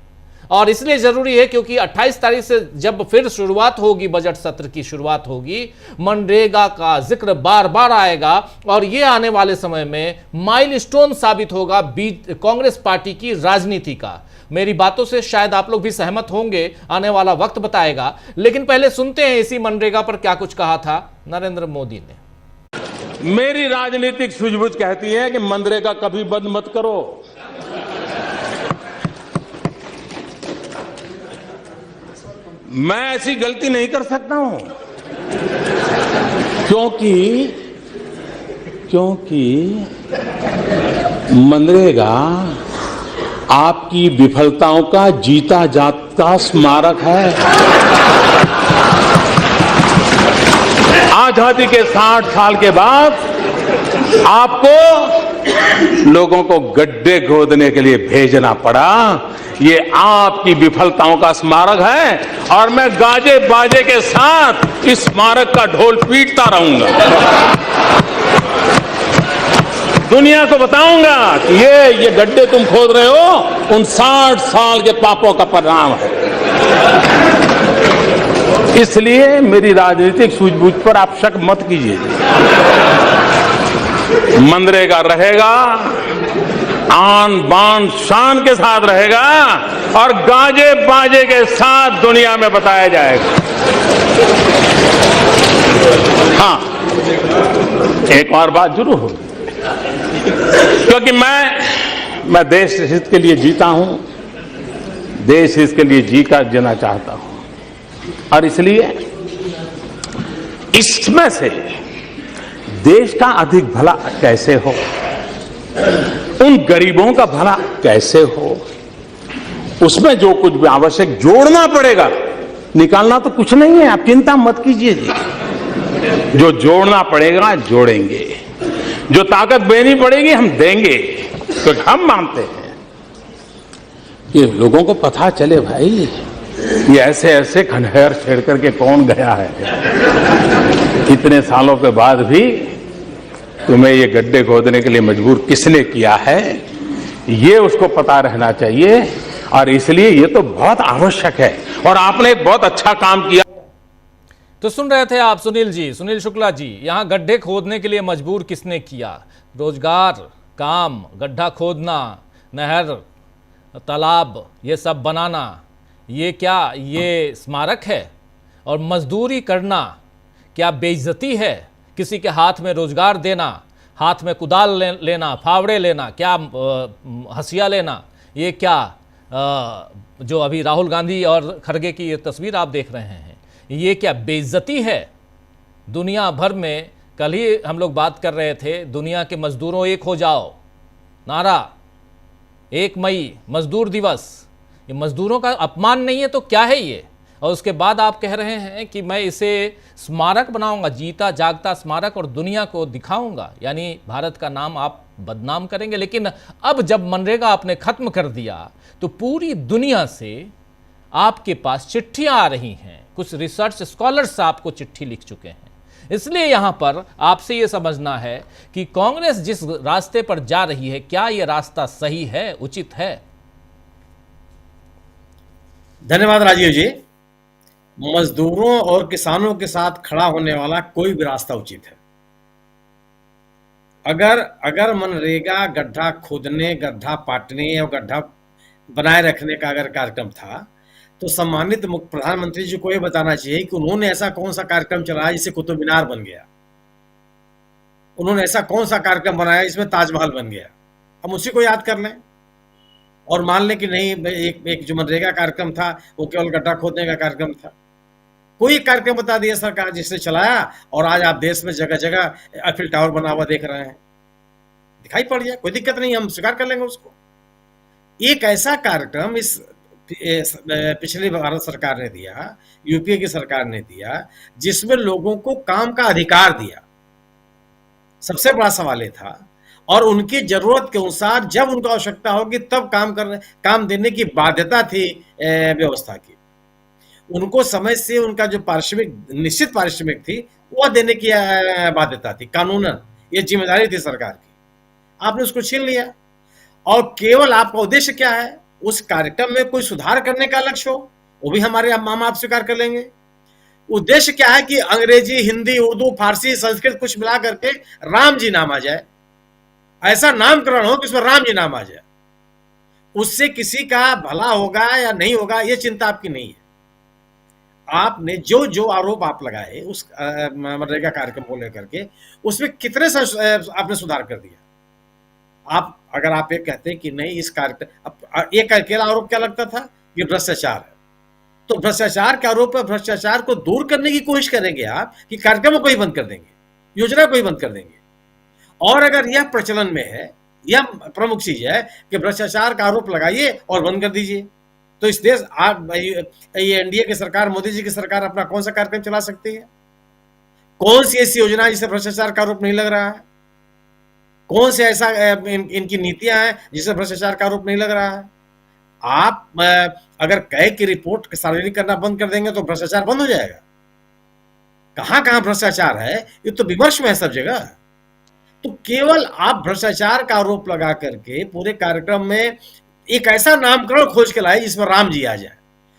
और इसलिए जरूरी है क्योंकि 28 तारीख से जब फिर शुरुआत होगी, बजट सत्र की शुरुआत होगी, मनरेगा का जिक्र बार बार आएगा, और ये आने वाले समय में माइलस्टोन साबित होगा कांग्रेस पार्टी की राजनीति का। मेरी बातों से शायद आप लोग भी सहमत होंगे, आने वाला वक्त बताएगा। लेकिन पहले सुनते हैं इसी मनरेगा पर क्या कुछ कहा था नरेंद्र मोदी ने। मेरी राजनीतिक सूझबूझ कहती है कि मनरेगा कभी बंद मत करो। मैं ऐसी गलती नहीं कर सकता हूं, क्योंकि मनरेगा आपकी विफलताओं का जीता जागता स्मारक है। आजादी के 60 साल के बाद आपको लोगों को गड्ढे खोदने के लिए भेजना पड़ा, ये आपकी विफलताओं का स्मारक है, और मैं गाजे बाजे के साथ इस स्मारक का ढोल पीटता रहूंगा। दुनिया को बताऊंगा कि ये गड्ढे तुम खोद रहे हो उन 60 साल के पापों का परिणाम है। इसलिए मेरी राजनीतिक सूझबूझ पर आप शक मत कीजिए। मनरेगा रहेगा, आन बान शान के साथ रहेगा, और गाजे बाजे के साथ दुनिया में बताया जाएगा। हाँ, एक और बात जरूर होगी, क्योंकि मैं देश हित के लिए जीता हूं, देश हित के लिए जीना चाहता हूं, और इसलिए इसमें से देश का अधिक भला कैसे हो, उन गरीबों का भला कैसे हो, उसमें जो कुछ भी आवश्यक जोड़ना पड़ेगा, निकालना तो कुछ नहीं है, आप चिंता मत कीजिए जी। जो जोड़ना पड़ेगा जोड़ेंगे, जो ताकत देनी पड़ेगी हम देंगे, क्योंकि हम मानते हैं कि लोगों को पता चले भाई ये ऐसे ऐसे खंडहर छेड़ करके कौन गया है, इतने सालों के बाद भी तुम्हें ये गड्ढे खोदने के लिए मजबूर किसने किया है, ये उसको पता रहना चाहिए। और इसलिए ये तो बहुत आवश्यक है, और आपने एक बहुत अच्छा काम किया। तो सुन रहे थे आप सुनील शुक्ला जी, यहां गड्ढे खोदने के लिए मजबूर किसने किया। रोजगार, काम, गड्ढा खोदना, नहर, तालाब, ये सब बनाना, ये क्या ये स्मारक है? और मजदूरी करना क्या बेइज्जती है? किसी के हाथ में रोजगार देना, हाथ में कुदाल लेना, फावड़े लेना, क्या हंसिया लेना, ये क्या जो अभी राहुल गांधी और खड़गे की ये तस्वीर आप देख रहे हैं, ये क्या बेइज्जती है? दुनिया भर में, कल ही हम लोग बात कर रहे थे, दुनिया के मजदूरों एक हो जाओ नारा, 1 मई मजदूर दिवस, ये मजदूरों का अपमान नहीं है तो क्या है ये? और उसके बाद आप कह रहे हैं कि मैं इसे स्मारक बनाऊंगा, जीता जागता स्मारक, और दुनिया को दिखाऊंगा, यानी भारत का नाम आप बदनाम करेंगे। लेकिन अब जब मनरेगा आपने खत्म कर दिया तो पूरी दुनिया से आपके पास चिट्ठियां आ रही हैं, कुछ रिसर्च स्कॉलर्स आपको चिट्ठी लिख चुके हैं। इसलिए यहां पर आपसे यह समझना है कि कांग्रेस जिस रास्ते पर जा रही है, क्या यह रास्ता सही है, उचित है? धन्यवाद राजीव जी। मजदूरों और किसानों के साथ खड़ा होने वाला कोई भी रास्ता उचित है। अगर अगर मनरेगा गड्ढा खोदने, गड्ढा पाटने और गड्ढा बनाए रखने का अगर कार्यक्रम था, तो सम्मानित प्रधानमंत्री जी को ये बताना चाहिए कि उन्होंने ऐसा कौन सा कार्यक्रम चलाया जिससे कुतुब मीनार बन गया। उन्होंने ऐसा कौन सा कार्यक्रम बनाया जिसमें ताजमहल बन गया। हम उसी को याद कर लें और मान लें कि नहीं, एक जो मनरेगा कार्यक्रम था वो केवल गड्ढा खोदने का कार्यक्रम था। कोई एक कार्यक्रम बता दिया सरकार जिसने चलाया और आज आप देश में जगह जगह एफिल टावर बना हुआ देख रहे हैं। दिखाई पड़ जाए, कोई दिक्कत नहीं, हम स्वीकार कर लेंगे उसको। एक ऐसा कार्यक्रम इस पिछली भारत सरकार ने दिया, यूपीए की सरकार ने दिया, जिसमें लोगों को काम का अधिकार दिया। सबसे बड़ा सवाल ये था, और उनकी जरूरत के अनुसार जब उनको आवश्यकता होगी तब काम देने की बाध्यता थी व्यवस्था की। उनको समय से उनका जो पारिश्रमिक, निश्चित पारिश्रमिक थी, वह देने की बाध्यता थी कानूनन। ये जिम्मेदारी थी सरकार की। आपने उसको छीन लिया और केवल आपका उद्देश्य क्या है, उस कार्यक्रम में कोई सुधार करने का लक्ष्य हो, वो भी हम आप स्वीकार कर लेंगे। उद्देश्य क्या है कि अंग्रेजी, हिंदी, उर्दू, फारसी, संस्कृत कुछ मिला करके राम जी नाम आ जाए, ऐसा नामकरण हो कि उसमें राम जी नाम आ जाए। उससे किसी का भला होगा या नहीं होगा ये चिंता आपकी नहीं है। आपने जो जो आरोप आप लगाए उस मनरेगा कार्यक्रम को लेकर के, उसमें कितने आपने सुधार कर दिया। अगर आप ये कहते हैं कि नहीं इस कार्यक्रम, एक अकेला आरोप क्या लगता था कि भ्रष्टाचार है, तो भ्रष्टाचार के आरोप पर भ्रष्टाचार को दूर करने की कोशिश करेंगे आप कि कार्यक्रम को ही बंद कर देंगे, योजना को ही बंद कर देंगे। और अगर यह प्रचलन में है, यह प्रमुख चीज है कि भ्रष्टाचार का आरोप लगाइए और बंद कर दीजिए, तो इस देश ये एनडीए की सरकार, मोदी जी की सरकार अपना कौन सा कार्यक्रम चला सकती है? कौन सी ऐसी योजना जिसे भ्रष्टाचार का आरोप नहीं लग रहा है? कौन से ऐसा इनकी नीतियां हैं जिससे भ्रष्टाचार का आरोप नहीं लग रहा है? आप अगर कहे कि रिपोर्ट सार्वजनिक करना बंद कर देंगे तो भ्रष्टाचार बंद हो जाएगा? कहां कहां भ्रष्टाचार है, ये तो विमर्श में है सब जगह। तो केवल आप भ्रष्टाचार का आरोप लगा करके पूरे कार्यक्रम में एक ऐसा नामकरण खोज के लाए जिसमें राम जी आ जाए,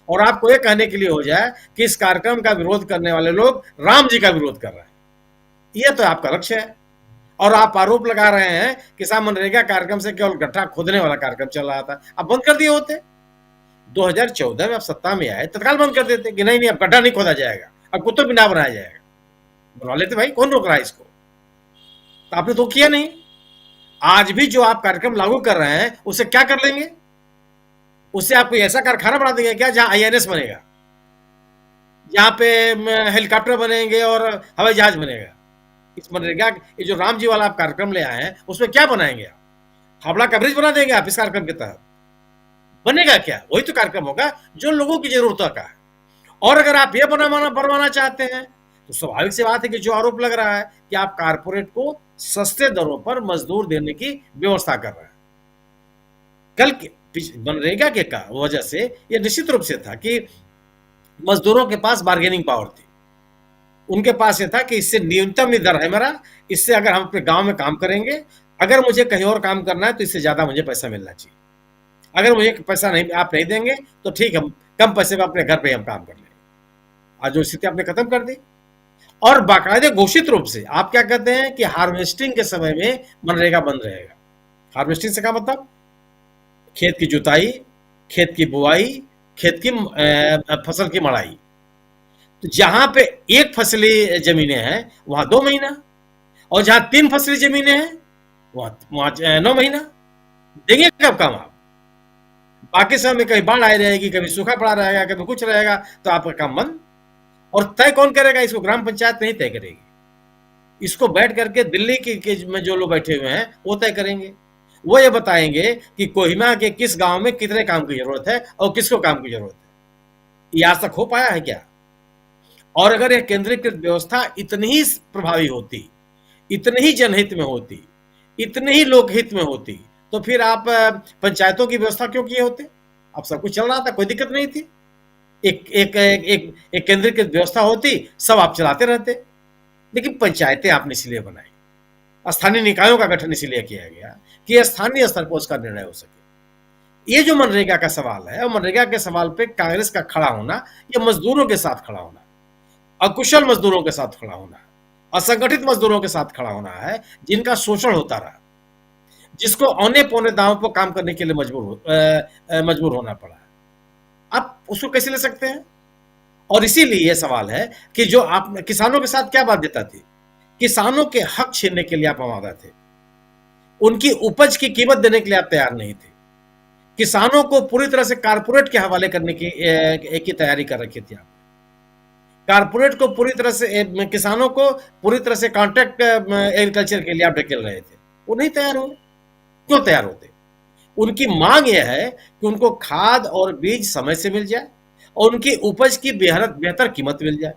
और आपको ये कहने के लिए हो जाए कि इस कार्यक्रम का विरोध करने वाले लोग राम जी का विरोध कर रहे हैं। यह तो आपका लक्ष्य है। और आप आरोप लगा रहे हैं कि साहब मनरेगा कार्यक्रम से केवल गड्ढा खोदने वाला कार्यक्रम चल रहा था, अब बंद कर दिए होते। 2014 में आप सत्ता में आए, तत्काल बंद कर देते कि नहीं अब गड्ढा नहीं खोदा जाएगा, अब कुतुब मीनार बनाया जाएगा। बनवा लेते भाई, कौन रोक रहा है इसको? तो आपने तो किया नहीं। आज भी जो आप कार्यक्रम लागू कर रहे हैं उसे क्या कर लेंगे? उससे आप कोई ऐसा कारखाना बना देंगे क्या जहां आईएनएस बनेगा, जहां पे हेलीकॉप्टर बनेंगे और हवाई जहाज बनेगा? इस मनरेगा, ये जो राम जी वाला आप कार्यक्रम ले आए हैं, उसमें क्या बनाएंगे आप? हावड़ा का ब्रिज बना देंगे आप इस कार्यक्रम के तहत? बनेगा क्या? वही तो कार्यक्रम होगा जो लोगों की जरूरतों का है। और अगर आप ये बनवाना चाहते हैं तो स्वाभाविक सी बात है कि जो आरोप लग रहा है कि आप कारपोरेट को सस्ते दरों पर मजदूर देने की व्यवस्था कर रहे हैं। कल मनरेगा के वजह से यह निश्चित रूप से था कि मजदूरों के पास बार्गेनिंग पावर थी। उनके पास ये था कि इससे न्यूनतम दर है मेरा, इससे अगर हम अपने गांव में काम करेंगे, अगर मुझे कहीं और काम करना है तो इससे ज्यादा मुझे पैसा मिलना चाहिए। अगर मुझे पैसा नहीं, आप नहीं देंगे तो ठीक, हम कम पैसे में अपने घर पे हम काम कर लेंगे। आज जो स्थिति आपने खत्म कर दी। और बाकायदे घोषित रूप से आप क्या कहते हैं कि हार्वेस्टिंग के समय में मनरेगा बंद रहेगा। हार्वेस्टिंग से क्या मतलब? खेत की जुताई, खेत की बुआई, खेत की फसल की मड़ाई। तो जहां पे एक फसली जमीनें हैं वहां 2 महीना, और जहां 3 फसली जमीनें हैं वहां 9 महीना। देंगे कब काम आप? बाकी समय में कभी बाढ़ आई रहेगी, कभी सूखा पड़ा रहेगा, कभी कुछ रहेगा, तो आपका काम बंद। और तय कौन करेगा इसको? ग्राम पंचायत नहीं तय करेगी। इसको बैठ करके दिल्ली के में जो लोग बैठे हुए हैं वो तय करेंगे। वो ये बताएंगे कि कोहिमा के किस गांव में कितने काम की जरूरत है और किसको काम की जरूरत है। ये आज तक हो पाया है क्या? और अगर यह केंद्रीकृत व्यवस्था इतनी ही प्रभावी होती, इतनी ही जनहित में होती, इतने ही लोकहित में होती, तो फिर आप पंचायतों की व्यवस्था क्यों किए होते? अब सब कुछ चल रहा था, कोई दिक्कत नहीं थी। एक केंद्रीकृत व्यवस्था होती, सब आप चलाते रहते। लेकिन पंचायतें आपने इसलिए बनाई, स्थानीय निकायों का गठन इसलिए किया गया कि स्थानीय स्तर पर उसका निर्णय हो सके। ये जो मनरेगा का सवाल है, और मनरेगा के सवाल पे कांग्रेस का खड़ा होना, ये मजदूरों के साथ खड़ा होना, अकुशल मजदूरों के साथ खड़ा होना, असंगठित मजदूरों के साथ खड़ा होना है, जिनका शोषण होता रहा, जिसको औने पौने दांव पर काम करने के लिए मजबूर होना पड़ा। आप उसको कैसे ले सकते हैं? और इसीलिए यह सवाल है कि जो आप किसानों के साथ क्या बाध्यता थी, किसानों के हक छीनने के लिए आप आमादा थे, उनकी उपज की कीमत देने के लिए आप तैयार नहीं थे, किसानों को पूरी तरह से कारपोरेट के हवाले करने की तैयारी कर रखी थी आप। कारपोरेट को पूरी तरह से, किसानों को पूरी तरह से कॉन्ट्रैक्ट एग्रीकल्चर के लिए आप ढकेल रहे थे। वो नहीं तैयार हुए। क्यों तैयार होते? उनकी मांग यह है कि उनको खाद और बीज समय से मिल जाए और उनकी उपज की बेहतर कीमत मिल जाए।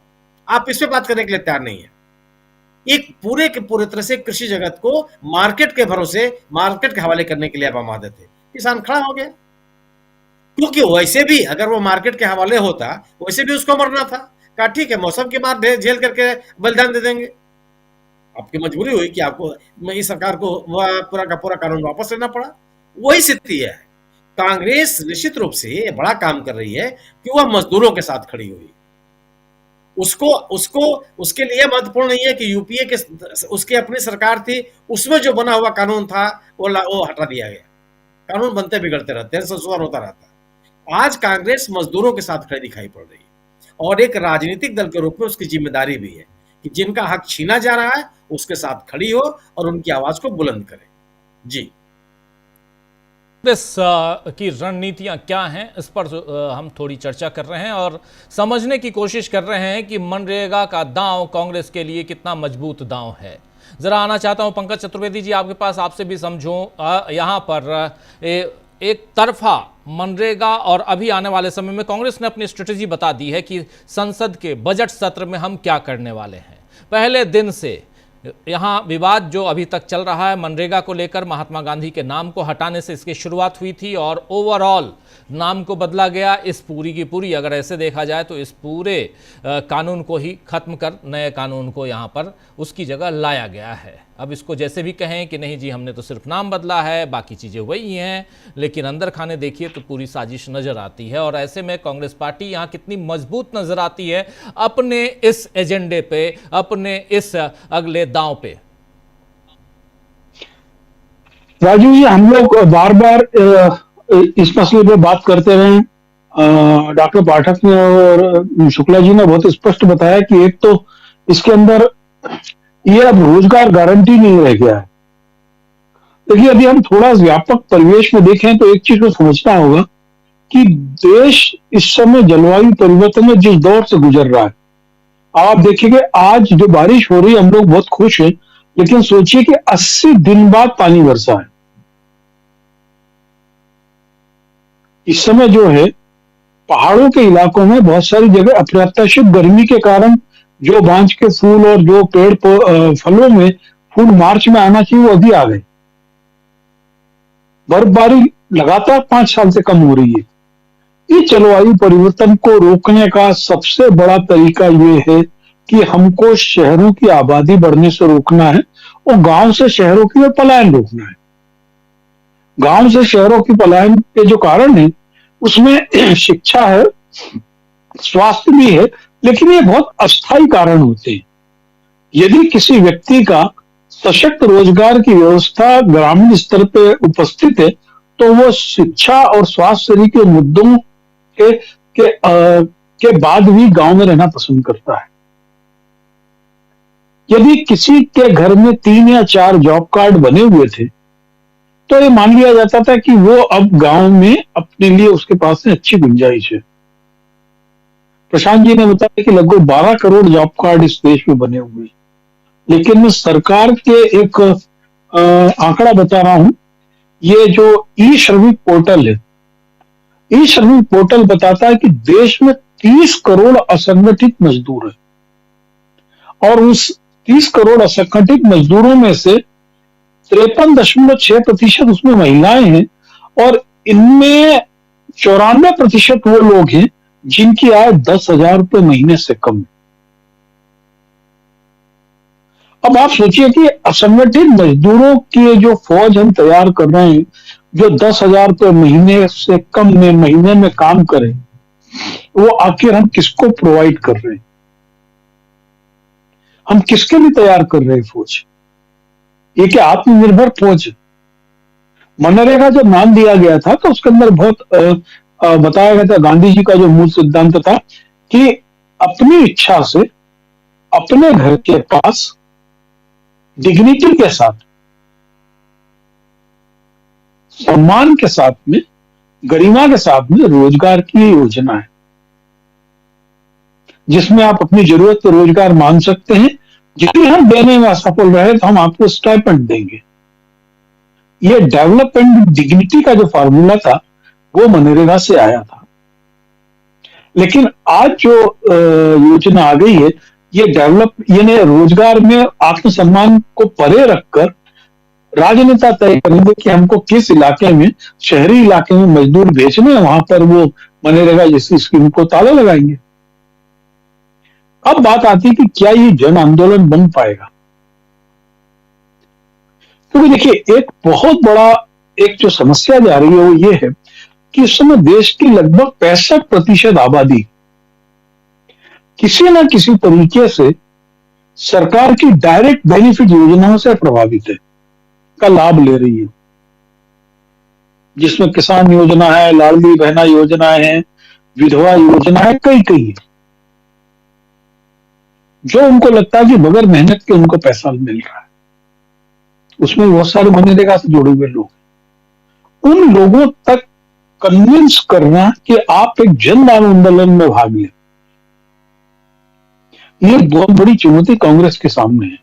आप इस पे बात करने के लिए तैयार नहीं है। एक पूरे के पूरे तरह से कृषि जगत को मार्केट के भरोसे, मार्केट के हवाले करने के लिए आप आमादा थे। किसान खड़ा हो गया, क्योंकि वैसे भी अगर वो मार्केट के हवाले होता, वैसे भी उसको मरना था। कहा ठीक है, मौसम के बाद झेल करके बलिदान दे देंगे। आपकी मजबूरी हुई कि आपको इस सरकार को पूरा का पूरा कानून वापस लेना पड़ा। वही स्थिति है। कांग्रेस निश्चित रूप से बड़ा काम कर रही है कि वह मजदूरों के साथ खड़ी हुई। उसके लिए महत्वपूर्ण नहीं है कि यूपीए के उसकी अपनी सरकार थी, उसमें जो बना हुआ कानून था वो हटा दिया गया। कानून बनते बिगड़ते रहते हैं, संशोधन होता रहता है। आज कांग्रेस मजदूरों के साथ खड़ी दिखाई पड़ रही है और एक राजनीतिक दल के रूप में उसकी जिम्मेदारी भी है कि जिनका हक छीना जा रहा है उसके साथ खड़ी हो और उनकी आवाज को बुलंद करे। जी, कांग्रेस की रणनीतियां क्या हैं, इस पर हम थोड़ी चर्चा कर रहे हैं और समझने की कोशिश कर रहे हैं कि मनरेगा का दांव कांग्रेस के लिए कितना मजबूत दांव है। जरा आना चाहता हूं पंकज चतुर्वेदी जी आपके पास, आपसे भी समझूं। यहां पर एक तरफा मनरेगा और अभी आने वाले समय में कांग्रेस ने अपनी स्ट्रेटेजी बता दी है कि संसद के बजट सत्र में हम क्या करने वाले हैं। पहले दिन से यहाँ विवाद जो अभी तक चल रहा है मनरेगा को लेकर, महात्मा गांधी के नाम को हटाने से इसकी शुरुआत हुई थी और ओवरऑल नाम को बदला गया। इस पूरी की पूरी अगर ऐसे देखा जाए तो इस पूरे कानून को ही खत्म कर नए कानून को यहाँ पर उसकी जगह लाया गया है। अब इसको जैसे भी कहें कि नहीं जी हमने तो सिर्फ नाम बदला है, बाकी चीज़ें वही हैं, लेकिन अंदर खाने देखिए तो पूरी साजिश नज़र आती है। और ऐसे में कांग्रेस पार्टी यहाँ कितनी मजबूत नज़र आती है अपने इस एजेंडे पे, अपने इस अगले दांव पे। राजू जी, हम लोग बार बार इस मसले पे बात करते रहे। डॉक्टर पाठक ने और शुक्ला जी ने बहुत स्पष्ट बताया कि एक तो इसके अंदर ये अब रोजगार गारंटी नहीं रह गया है। देखिए, अभी हम थोड़ा व्यापक परिवेश में देखें तो एक चीज को समझना होगा कि देश इस समय जलवायु परिवर्तन में जिस दौर से गुजर रहा है, आप देखिए आज जो बारिश हो रही है हम लोग बहुत खुश हैं, लेकिन सोचिए कि 80 दिन बाद पानी बरसा है। इस समय जो है पहाड़ों के इलाकों में बहुत सारी जगह अप्रत्याशित गर्मी के कारण जो बांझ के फूल और जो पेड़ फलों में फूल मार्च में आना चाहिए वो अभी आ गए। बर्फबारी लगातार 5 साल से कम हो रही है। इस जलवायु परिवर्तन को रोकने का सबसे बड़ा तरीका ये है कि हमको शहरों की आबादी बढ़ने से रोकना है और गांव से शहरों की पलायन रोकना है। गांव से शहरों की पलायन के जो कारण है उसमें शिक्षा है, स्वास्थ्य भी है, लेकिन ये बहुत अस्थायी कारण होते हैं। यदि किसी व्यक्ति का सशक्त रोजगार की व्यवस्था ग्रामीण स्तर पे उपस्थित है तो वो शिक्षा और स्वास्थ्य शरीर के मुद्दों के बाद भी गांव में रहना पसंद करता है। यदि किसी के घर में 3 या 4 जॉब कार्ड बने हुए थे तो ये मान लिया जाता था कि वो अब गांव में अपने लिए उसके पास में अच्छी गुंजाइश है। प्रशांत जी ने बताया कि लगभग 12 करोड़ जॉब कार्ड इस देश में बने हुए, लेकिन मैं सरकार के एक आंकड़ा बता रहा हूं। ये जो ई श्रमिक पोर्टल है, ई श्रमिक पोर्टल बताता है कि देश में 30 करोड़ असंगठित मजदूर है और उस 30 करोड़ असंगठित मजदूरों में से 53.6% उसमें महिलाएं हैं और इनमें 94% वो लोग हैं जिनकी आय 10,000 रुपये महीने से कम है। अब आप सोचिए कि असंगठित मजदूरों की जो फौज हम तैयार कर रहे हैं जो 10,000 रुपये महीने से कम में महीने में काम करे, वो आखिर हम किसको प्रोवाइड कर रहे हैं? हम किसके लिए तैयार कर रहे हैं फौज? ये क्या आत्मनिर्भर फौज? मनरेगा जब नाम दिया गया था तो उसके अंदर बहुत बताया गया था, गांधी जी का जो मूल सिद्धांत था कि अपनी इच्छा से अपने घर के पास डिग्निटी के साथ, सम्मान के साथ में, गरिमा के साथ में रोजगार की योजना है, जिसमें आप अपनी जरूरत पर रोजगार मांग सकते हैं। यदि हम देने में असफल रहे तो हम आपको स्टाइपेंड देंगे। ये डेवलपमेंट डिग्निटी का जो फार्मूला था वो मनरेगा से आया था। लेकिन आज जो योजना आ गई है, ये यानी रोजगार में आत्मसम्मान को परे रखकर राजनेता तय करेंगे कि हमको किस इलाके में, शहरी इलाके में मजदूर भेजने, वहां पर वो मनरेगा जैसी स्कीम को ताला लगाएंगे। अब बात आती है कि क्या ये जन आंदोलन बन पाएगा? क्योंकि देखिए, एक बहुत बड़ा एक जो समस्या जा रही है वो ये है कि इस समय देश की लगभग 65% आबादी किसी न किसी तरीके से सरकार की डायरेक्ट बेनिफिट योजनाओं से प्रभावित है, का लाभ ले रही है, जिसमें किसान योजना है, लाडली बहना योजना है, विधवा योजना है, कई है, जो उनको लगता है कि बगैर मेहनत के उनको पैसा मिल रहा है। उसमें बहुत सारे मनरेगा से जुड़े हुए लोग, उन लोगों तक कन्विंस करना कि आप एक जन आंदोलन में भाग लें, ये बहुत बड़ी चुनौती कांग्रेस के सामने है।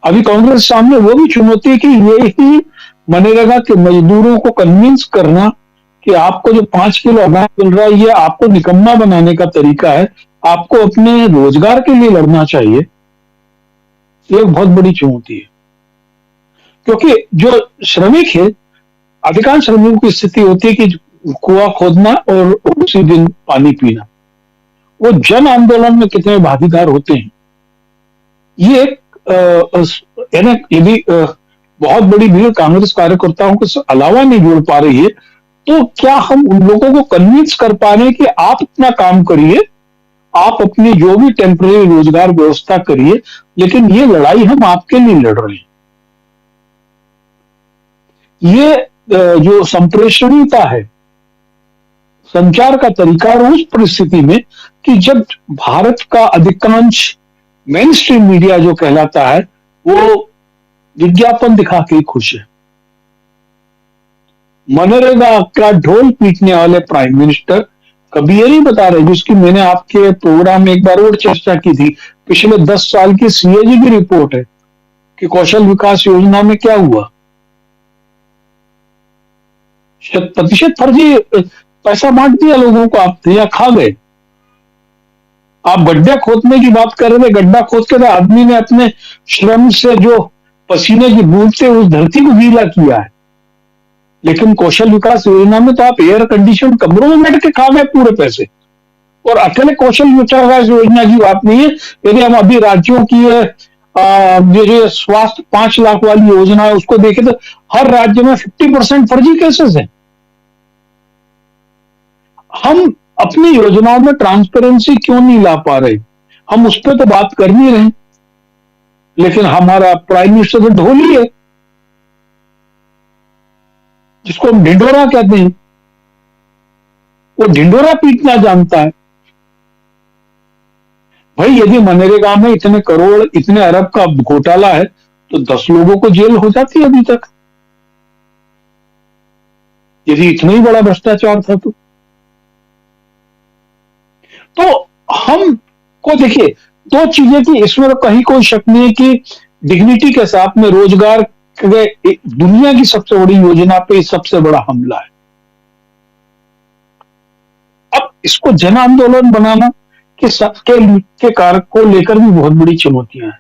अभी कांग्रेस सामने वो भी चुनौती है कि ये ही मनरेगा के मजदूरों को कन्विंस करना कि आपको जो 5 किलो अनाज मिल रहा है ये आपको निकम्मा बनाने का तरीका है, आपको अपने रोजगार के लिए लड़ना चाहिए। ये एक बहुत बड़ी चुनौती है, क्योंकि जो श्रमिक है, अधिकांश श्रमिकों की स्थिति होती है कि कुआं खोदना और उसी दिन पानी पीना। वो जन आंदोलन में कितने भागीदार होते हैं, ये एक यदि बहुत बड़ी भीड़ कांग्रेस कार्यकर्ताओं के अलावा नहीं जुड़ पा रही है, तो क्या हम उन लोगों को कन्विंस कर पा रहे हैं कि आप अपना काम करिए, आप अपनी जो भी टेम्परेरी रोजगार व्यवस्था करिए, लेकिन ये लड़ाई हम आपके लिए लड़ रहे हैं। ये जो संप्रेषणीयता है, संचार का तरीका, और उस परिस्थिति में कि जब भारत का अधिकांश मेन स्ट्रीम मीडिया जो कहलाता है वो विज्ञापन दिखा के खुश है। मनरेगा का ढोल पीटने वाले प्राइम मिनिस्टर कभी ये नहीं बता रहे, जिसकी मैंने आपके प्रोग्राम में एक बार और चर्चा की थी, पिछले 10 साल की सीएजी की रिपोर्ट है कि कौशल विकास योजना में क्या हुआ। 100% फर्जी पैसा बांट दिया लोगों को, आप या खा गए। आप गड्ढे खोदने की बात कर रहे थे, गड्ढा खोद के तो आदमी ने अपने श्रम से जो पसीने की बूंद से उस धरती को गीला किया है, लेकिन कौशल विकास योजना में तो आप एयर कंडीशन कमरों में बैठ के खा गए पूरे पैसे। और अकेले कौशल विकास योजना की बात नहीं है, यदि हम अभी राज्यों की जो स्वास्थ्य 5 लाख वाली योजना है उसको देखें तो हर राज्य में 50% फर्जी केसेस हैं। हम अपनी योजनाओं में ट्रांसपेरेंसी क्यों नहीं ला पा रहे? हम उस पर तो बात कर नहीं रहे, लेकिन हमारा प्राइम मिनिस्टर तो ढोली है, जिसको हम ढिंढोरा कहते हैं, वो ढिंढोरा पीटना जानता है। भाई, यदि मनरेगा में इतने करोड़, इतने अरब का घोटाला है तो 10 लोगों को जेल हो जाती है अभी तक, यदि इतना ही बड़ा भ्रष्टाचार था तो हम को देखिए 2 चीजें कि इसमें कहीं कोई शक नहीं है कि डिग्निटी के साथ में रोजगार के दुनिया की सबसे बड़ी योजना पे सबसे बड़ा हमला है। अब इसको जन आंदोलन बनाना कि सबके कारक को लेकर भी बहुत बड़ी चुनौतियां हैं,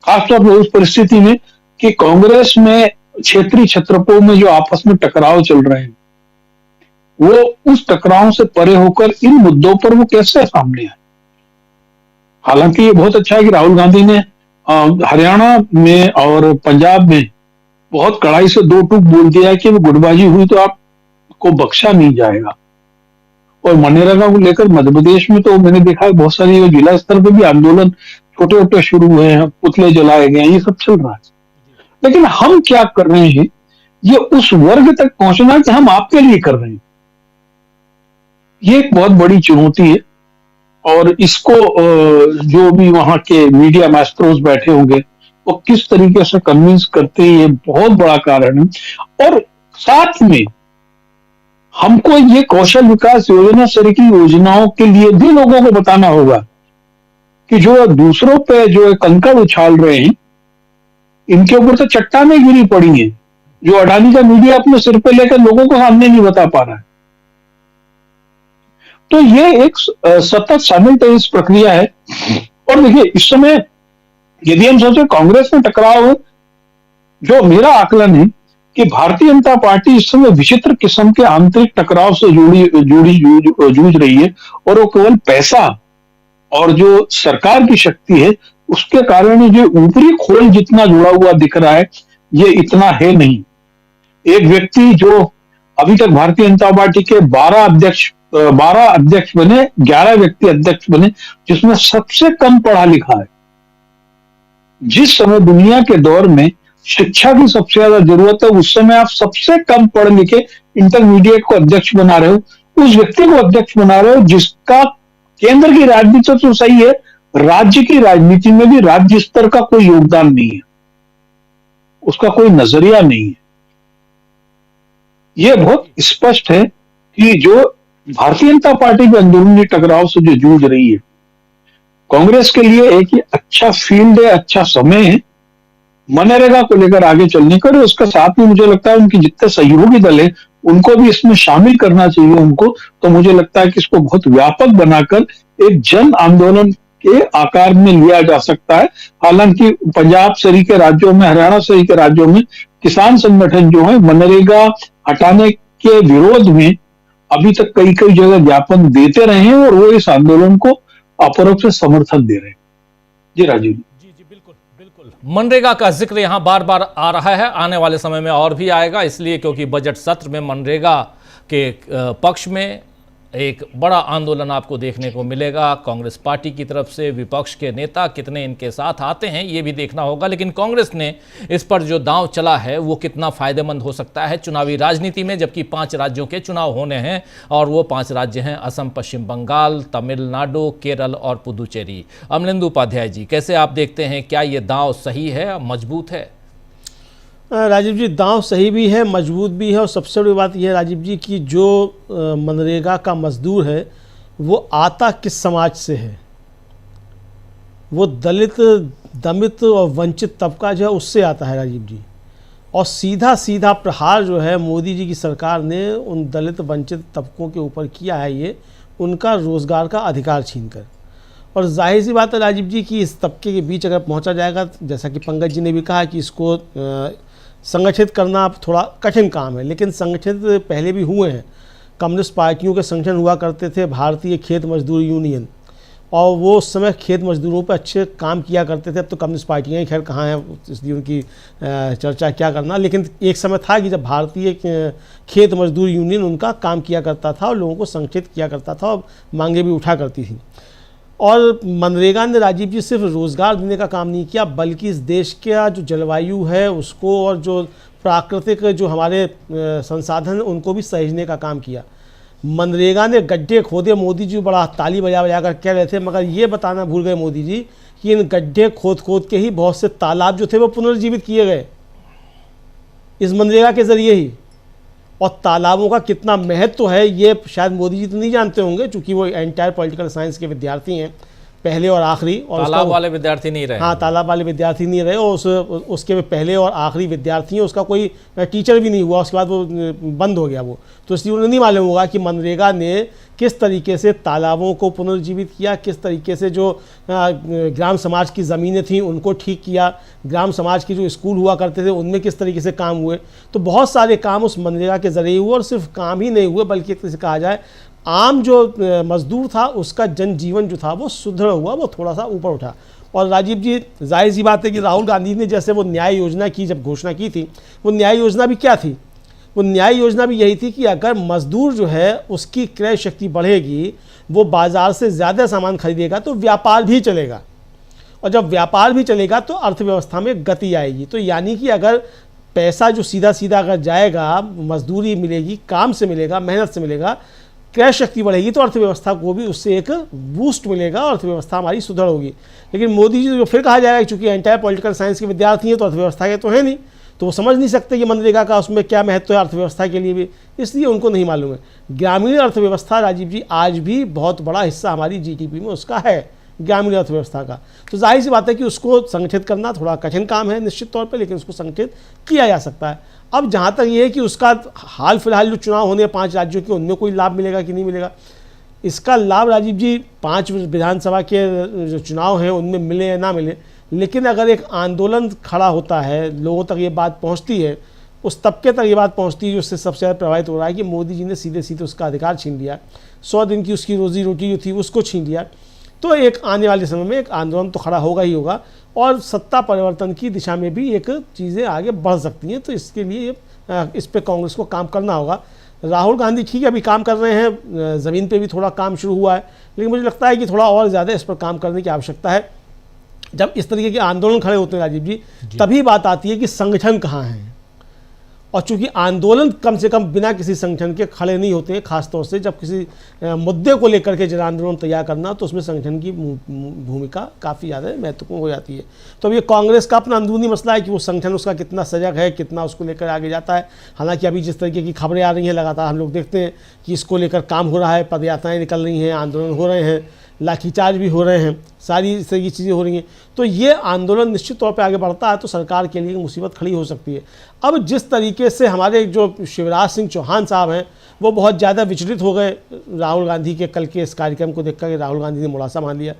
खासतौर पर उस परिस्थिति में कि कांग्रेस में क्षेत्रीय छत्रपों में जो आपस में टकराव चल रहे हैं, वो उस टकराव से परे होकर इन मुद्दों पर वो कैसे सामने आए। हालांकि ये बहुत अच्छा है कि राहुल गांधी ने हरियाणा में और पंजाब में बहुत कड़ाई से दो टूक बोल दिया है कि गुटबाजी हुई तो आपको बख्शा नहीं जाएगा। और मनरेगा को लेकर मध्य प्रदेश में तो मैंने देखा है बहुत सारी जिला स्तर पे भी आंदोलन छोटे छोटे शुरू हुए हैं, पुतले जलाए गए हैं, ये सब चल रहा है। लेकिन हम क्या कर रहे हैं, ये उस वर्ग तक पहुंचना कि हम आपके लिए कर रहे हैं, ये एक बहुत बड़ी चुनौती है। और इसको जो भी वहां के मीडिया मास्ट्रोस बैठे होंगे वो किस तरीके से कन्विंस करते हैं, ये बहुत बड़ा कारण है। और साथ में हमको ये कौशल विकास योजना सर की योजनाओं के लिए भी लोगों को बताना होगा कि जो दूसरों पे जो कंकड़ उछाल रहे हैं, इनके ऊपर तो चट्टानें गिरी पड़ी हैं, जो अडानी का मीडिया अपने सिर पे लेकर लोगों को सामने नहीं बता पा रहा है। तो ये एक सतत साइमल्टेनियस प्रक्रिया है। और देखिए, इस समय यदि हम सोचे कांग्रेस में टकराव हो, जो मेरा आकलन है कि भारतीय जनता पार्टी इस समय विचित्र किस्म के आंतरिक टकराव से जूझ रही है, और वो केवल पैसा और जो सरकार की शक्ति है उसके कारण ही जो ऊपरी खोल जितना जुड़ा हुआ दिख रहा है, ये इतना है नहीं। एक व्यक्ति जो अभी तक भारतीय जनता पार्टी के 12 अध्यक्ष बने, 11 व्यक्ति अध्यक्ष बने, जिसमें सबसे कम पढ़ा लिखा है। जिस समय दुनिया के दौर में शिक्षा की सबसे ज्यादा जरूरत है, उस समय आप सबसे कम पढ़े लिखे इंटरमीडिएट को अध्यक्ष बना रहे हो, उस व्यक्ति को अध्यक्ष बना रहे हो जिसका केंद्र की राजनीति तो सही है, राज्य की राजनीति में भी राज्य स्तर का कोई योगदान नहीं है, उसका कोई नजरिया नहीं है। यह बहुत स्पष्ट है कि जो भारतीय जनता पार्टी के अंदरूनी टकराव से जो जूझ रही है, कांग्रेस के लिए एक ही अच्छा फील्ड है, अच्छा समय है मनरेगा को लेकर आगे चलने का। उसके साथ में मुझे लगता है उनके जितने सहयोगी दल है उनको भी इसमें शामिल करना चाहिए उनको। तो मुझे लगता है कि इसको बहुत व्यापक बनाकर एक जन आंदोलन के आकार में लिया जा सकता है। हालांकि पंजाब सरी के राज्यों में, हरियाणा सरी के राज्यों में किसान संगठन जो है मनरेगा हटाने के विरोध में अभी तक कई जगह ज्ञापन देते रहे हैं, और वो इस आंदोलन को अपरोक्ष से समर्थन दे रहे हैं। जी राजीव जी। बिल्कुल मनरेगा का जिक्र यहां बार बार आ रहा है, आने वाले समय में और भी आएगा, इसलिए क्योंकि बजट सत्र में मनरेगा के पक्ष में एक बड़ा आंदोलन आपको देखने को मिलेगा। कांग्रेस पार्टी की तरफ से विपक्ष के नेता कितने इनके साथ आते हैं ये भी देखना होगा, लेकिन कांग्रेस ने इस पर जो दांव चला है वो कितना फायदेमंद हो सकता है चुनावी राजनीति में, जबकि 5 राज्यों के चुनाव होने हैं और वो 5 राज्य हैं असम, पश्चिम बंगाल, तमिलनाडु, केरल और पुदुचेरी। अमलेंदु उपाध्याय जी, कैसे आप देखते हैं, क्या ये दांव सही है, मजबूत है? राजीव जी, दांव सही भी है, मजबूत भी है, और सबसे बड़ी बात यह है राजीव जी कि जो मनरेगा का मजदूर है वो आता किस समाज से है, वो दलित, दमित और वंचित तबका जो है उससे आता है राजीव जी। और सीधा सीधा प्रहार जो है मोदी जी की सरकार ने उन दलित वंचित तबकों के ऊपर किया है, ये उनका रोज़गार का अधिकार छीनकर। और जाहिर सी बात है राजीव जी कि इस तबके के बीच अगर पहुंचा जाएगा, जैसा कि पंकज जी ने भी कहा कि इसको संगठित करना थोड़ा कठिन काम है, लेकिन संगठित पहले भी हुए हैं। कम्युनिस्ट पार्टियों के संगठन हुआ करते थे, भारतीय खेत मजदूर यूनियन, और वो उस समय खेत मजदूरों पर अच्छे काम किया करते थे। अब तो कम्युनिस्ट पार्टियाँ ही खैर कहाँ हैं, इसलिए उनकी चर्चा क्या करना। लेकिन एक समय था कि जब भारतीय खेत मजदूर यूनियन उनका काम किया करता था और लोगों को संगठित किया करता था और मांगे भी उठा करती थी। और मनरेगा ने राजीव जी सिर्फ रोज़गार देने का काम नहीं किया, बल्कि इस देश का जो जलवायु है उसको और जो प्राकृतिक जो हमारे संसाधन हैं उनको भी सहेजने का काम किया। मनरेगा ने गड्ढे खोदे, मोदी जी बड़ा ताली बजा कर कह रहे थे, मगर ये बताना भूल गए मोदी जी कि इन गड्ढे खोद के ही बहुत से तालाब जो थे वो पुनर्जीवित किए गए इस मनरेगा के ज़रिए ही। और तालाबों का कितना महत्व है ये शायद मोदी जी तो नहीं जानते होंगे, क्योंकि वो एंटायर पॉलिटिकल साइंस के विद्यार्थी हैं, पहले और आखिरी। और तालाब वाले विद्यार्थी नहीं रहे। हाँ, तालाब वाले विद्यार्थी नहीं रहे, और उसके पहले और आखिरी विद्यार्थी हैं। उसका कोई टीचर भी नहीं हुआ, उसके बाद वो बंद हो गया वो। तो इसलिए उन्हें नहीं मालूम होगा कि मनरेगा ने किस तरीके से तालाबों को पुनर्जीवित किया, किस तरीके से जो ग्राम समाज की ज़मीनें थीं उनको ठीक किया, ग्राम समाज के जो स्कूल हुआ करते थे उनमें किस तरीके से काम हुए। तो बहुत सारे काम उस मनरेगा के ज़रिए हुए, और सिर्फ काम ही नहीं हुए बल्कि एक तरह से कहा जाए आम जो मजदूर था उसका जनजीवन जो था वो सुदृढ़ हुआ, वो थोड़ा सा ऊपर उठा। और राजीव जी, जाहिर सी बात है कि राहुल गांधी ने जैसे वो न्याय योजना की जब घोषणा की थी, वो न्याय योजना भी क्या थी? वो न्याय योजना भी यही थी कि अगर मजदूर जो है उसकी क्रय शक्ति बढ़ेगी, वो बाजार से ज़्यादा सामान खरीदेगा तो व्यापार भी चलेगा, और जब व्यापार भी चलेगा तो अर्थव्यवस्था में गति आएगी। तो यानी कि अगर पैसा जो सीधा सीधा अगर जाएगा, मजदूरी मिलेगी, काम से मिलेगा, मेहनत से मिलेगा, क्रय शक्ति बढ़ेगी, तो अर्थव्यवस्था को भी उससे एक बूस्ट मिलेगा और अर्थव्यवस्था हमारी सुदृढ़ होगी। लेकिन मोदी जी जो फिर कहा जाएगा, चूंकि एंटायर पॉलिटिकल साइंस के विद्यार्थी हैं तो अर्थव्यवस्था के तो है नहीं, तो वो समझ नहीं सकते कि मनरेगा का उसमें क्या महत्व है अर्थव्यवस्था के लिए भी, इसलिए उनको नहीं मालूम है। ग्रामीण अर्थव्यवस्था राजीव जी आज भी बहुत बड़ा हिस्सा हमारी जीडीपी में उसका है, ग्रामीण अर्थव्यवस्था का। तो जाहिर सी बात है कि उसको संगठित करना थोड़ा कठिन काम है निश्चित तौर पे, लेकिन उसको संगठित किया जा सकता है। अब जहाँ तक ये है कि उसका हाल फिलहाल जो चुनाव होने हैं 5 राज्यों के, उनमें कोई लाभ मिलेगा कि नहीं मिलेगा, इसका लाभ राजीव जी 5 विधानसभा के जो चुनाव हैं उनमें मिले या ना मिले, लेकिन अगर एक आंदोलन खड़ा होता है, लोगों तक ये बात पहुँचती है, उस तबके तक ये बात पहुँचती है जो उससे सबसे ज़्यादा प्रभावित हो रहा है कि मोदी जी ने सीधे सीधे उसका अधिकार छीन लिया, 100 दिन की उसकी रोजी रोटी जो थी उसको छीन लिया, तो एक आने वाले समय में एक आंदोलन तो खड़ा होगा ही होगा, और सत्ता परिवर्तन की दिशा में भी एक चीज़ें आगे बढ़ सकती हैं। तो इसके लिए इस पे कांग्रेस को काम करना होगा। राहुल गांधी ठीक है अभी काम कर रहे हैं, ज़मीन पे भी थोड़ा काम शुरू हुआ है, लेकिन मुझे लगता है कि थोड़ा और ज़्यादा इस पर काम करने की आवश्यकता है। जब इस तरीके के आंदोलन खड़े होते हैं राजीव जी, तभी बात आती है कि संगठन कहाँ है, और चूंकि आंदोलन कम से कम बिना किसी संगठन के खड़े नहीं होते हैं, खासतौर से जब किसी मुद्दे को लेकर के जन आंदोलन तैयार करना, तो उसमें संगठन की भूमिका काफ़ी ज़्यादा महत्वपूर्ण हो जाती है। तो अब ये कांग्रेस का अपना अंदरूनी मसला है कि वो संगठन उसका कितना सजग है, कितना उसको लेकर आगे जाता है। हालांकि अभी जिस तरीके की खबरें आ रही हैं लगातार हम लोग देखते हैं कि इसको लेकर काम हो रहा है, पदयात्राएँ निकल रही हैं, आंदोलन हो रहे हैं, लाठीचार्ज भी हो रहे हैं, सारी इस तरह की चीज़ें हो रही हैं। तो ये आंदोलन निश्चित तौर पे आगे बढ़ता है तो सरकार के लिए मुसीबत खड़ी हो सकती है। अब जिस तरीके से हमारे जो शिवराज सिंह चौहान साहब हैं वो बहुत ज़्यादा विचलित हो गए राहुल गांधी के कल के इस कार्यक्रम को देखकर, राहुल गांधी ने मुलासा मान लिया।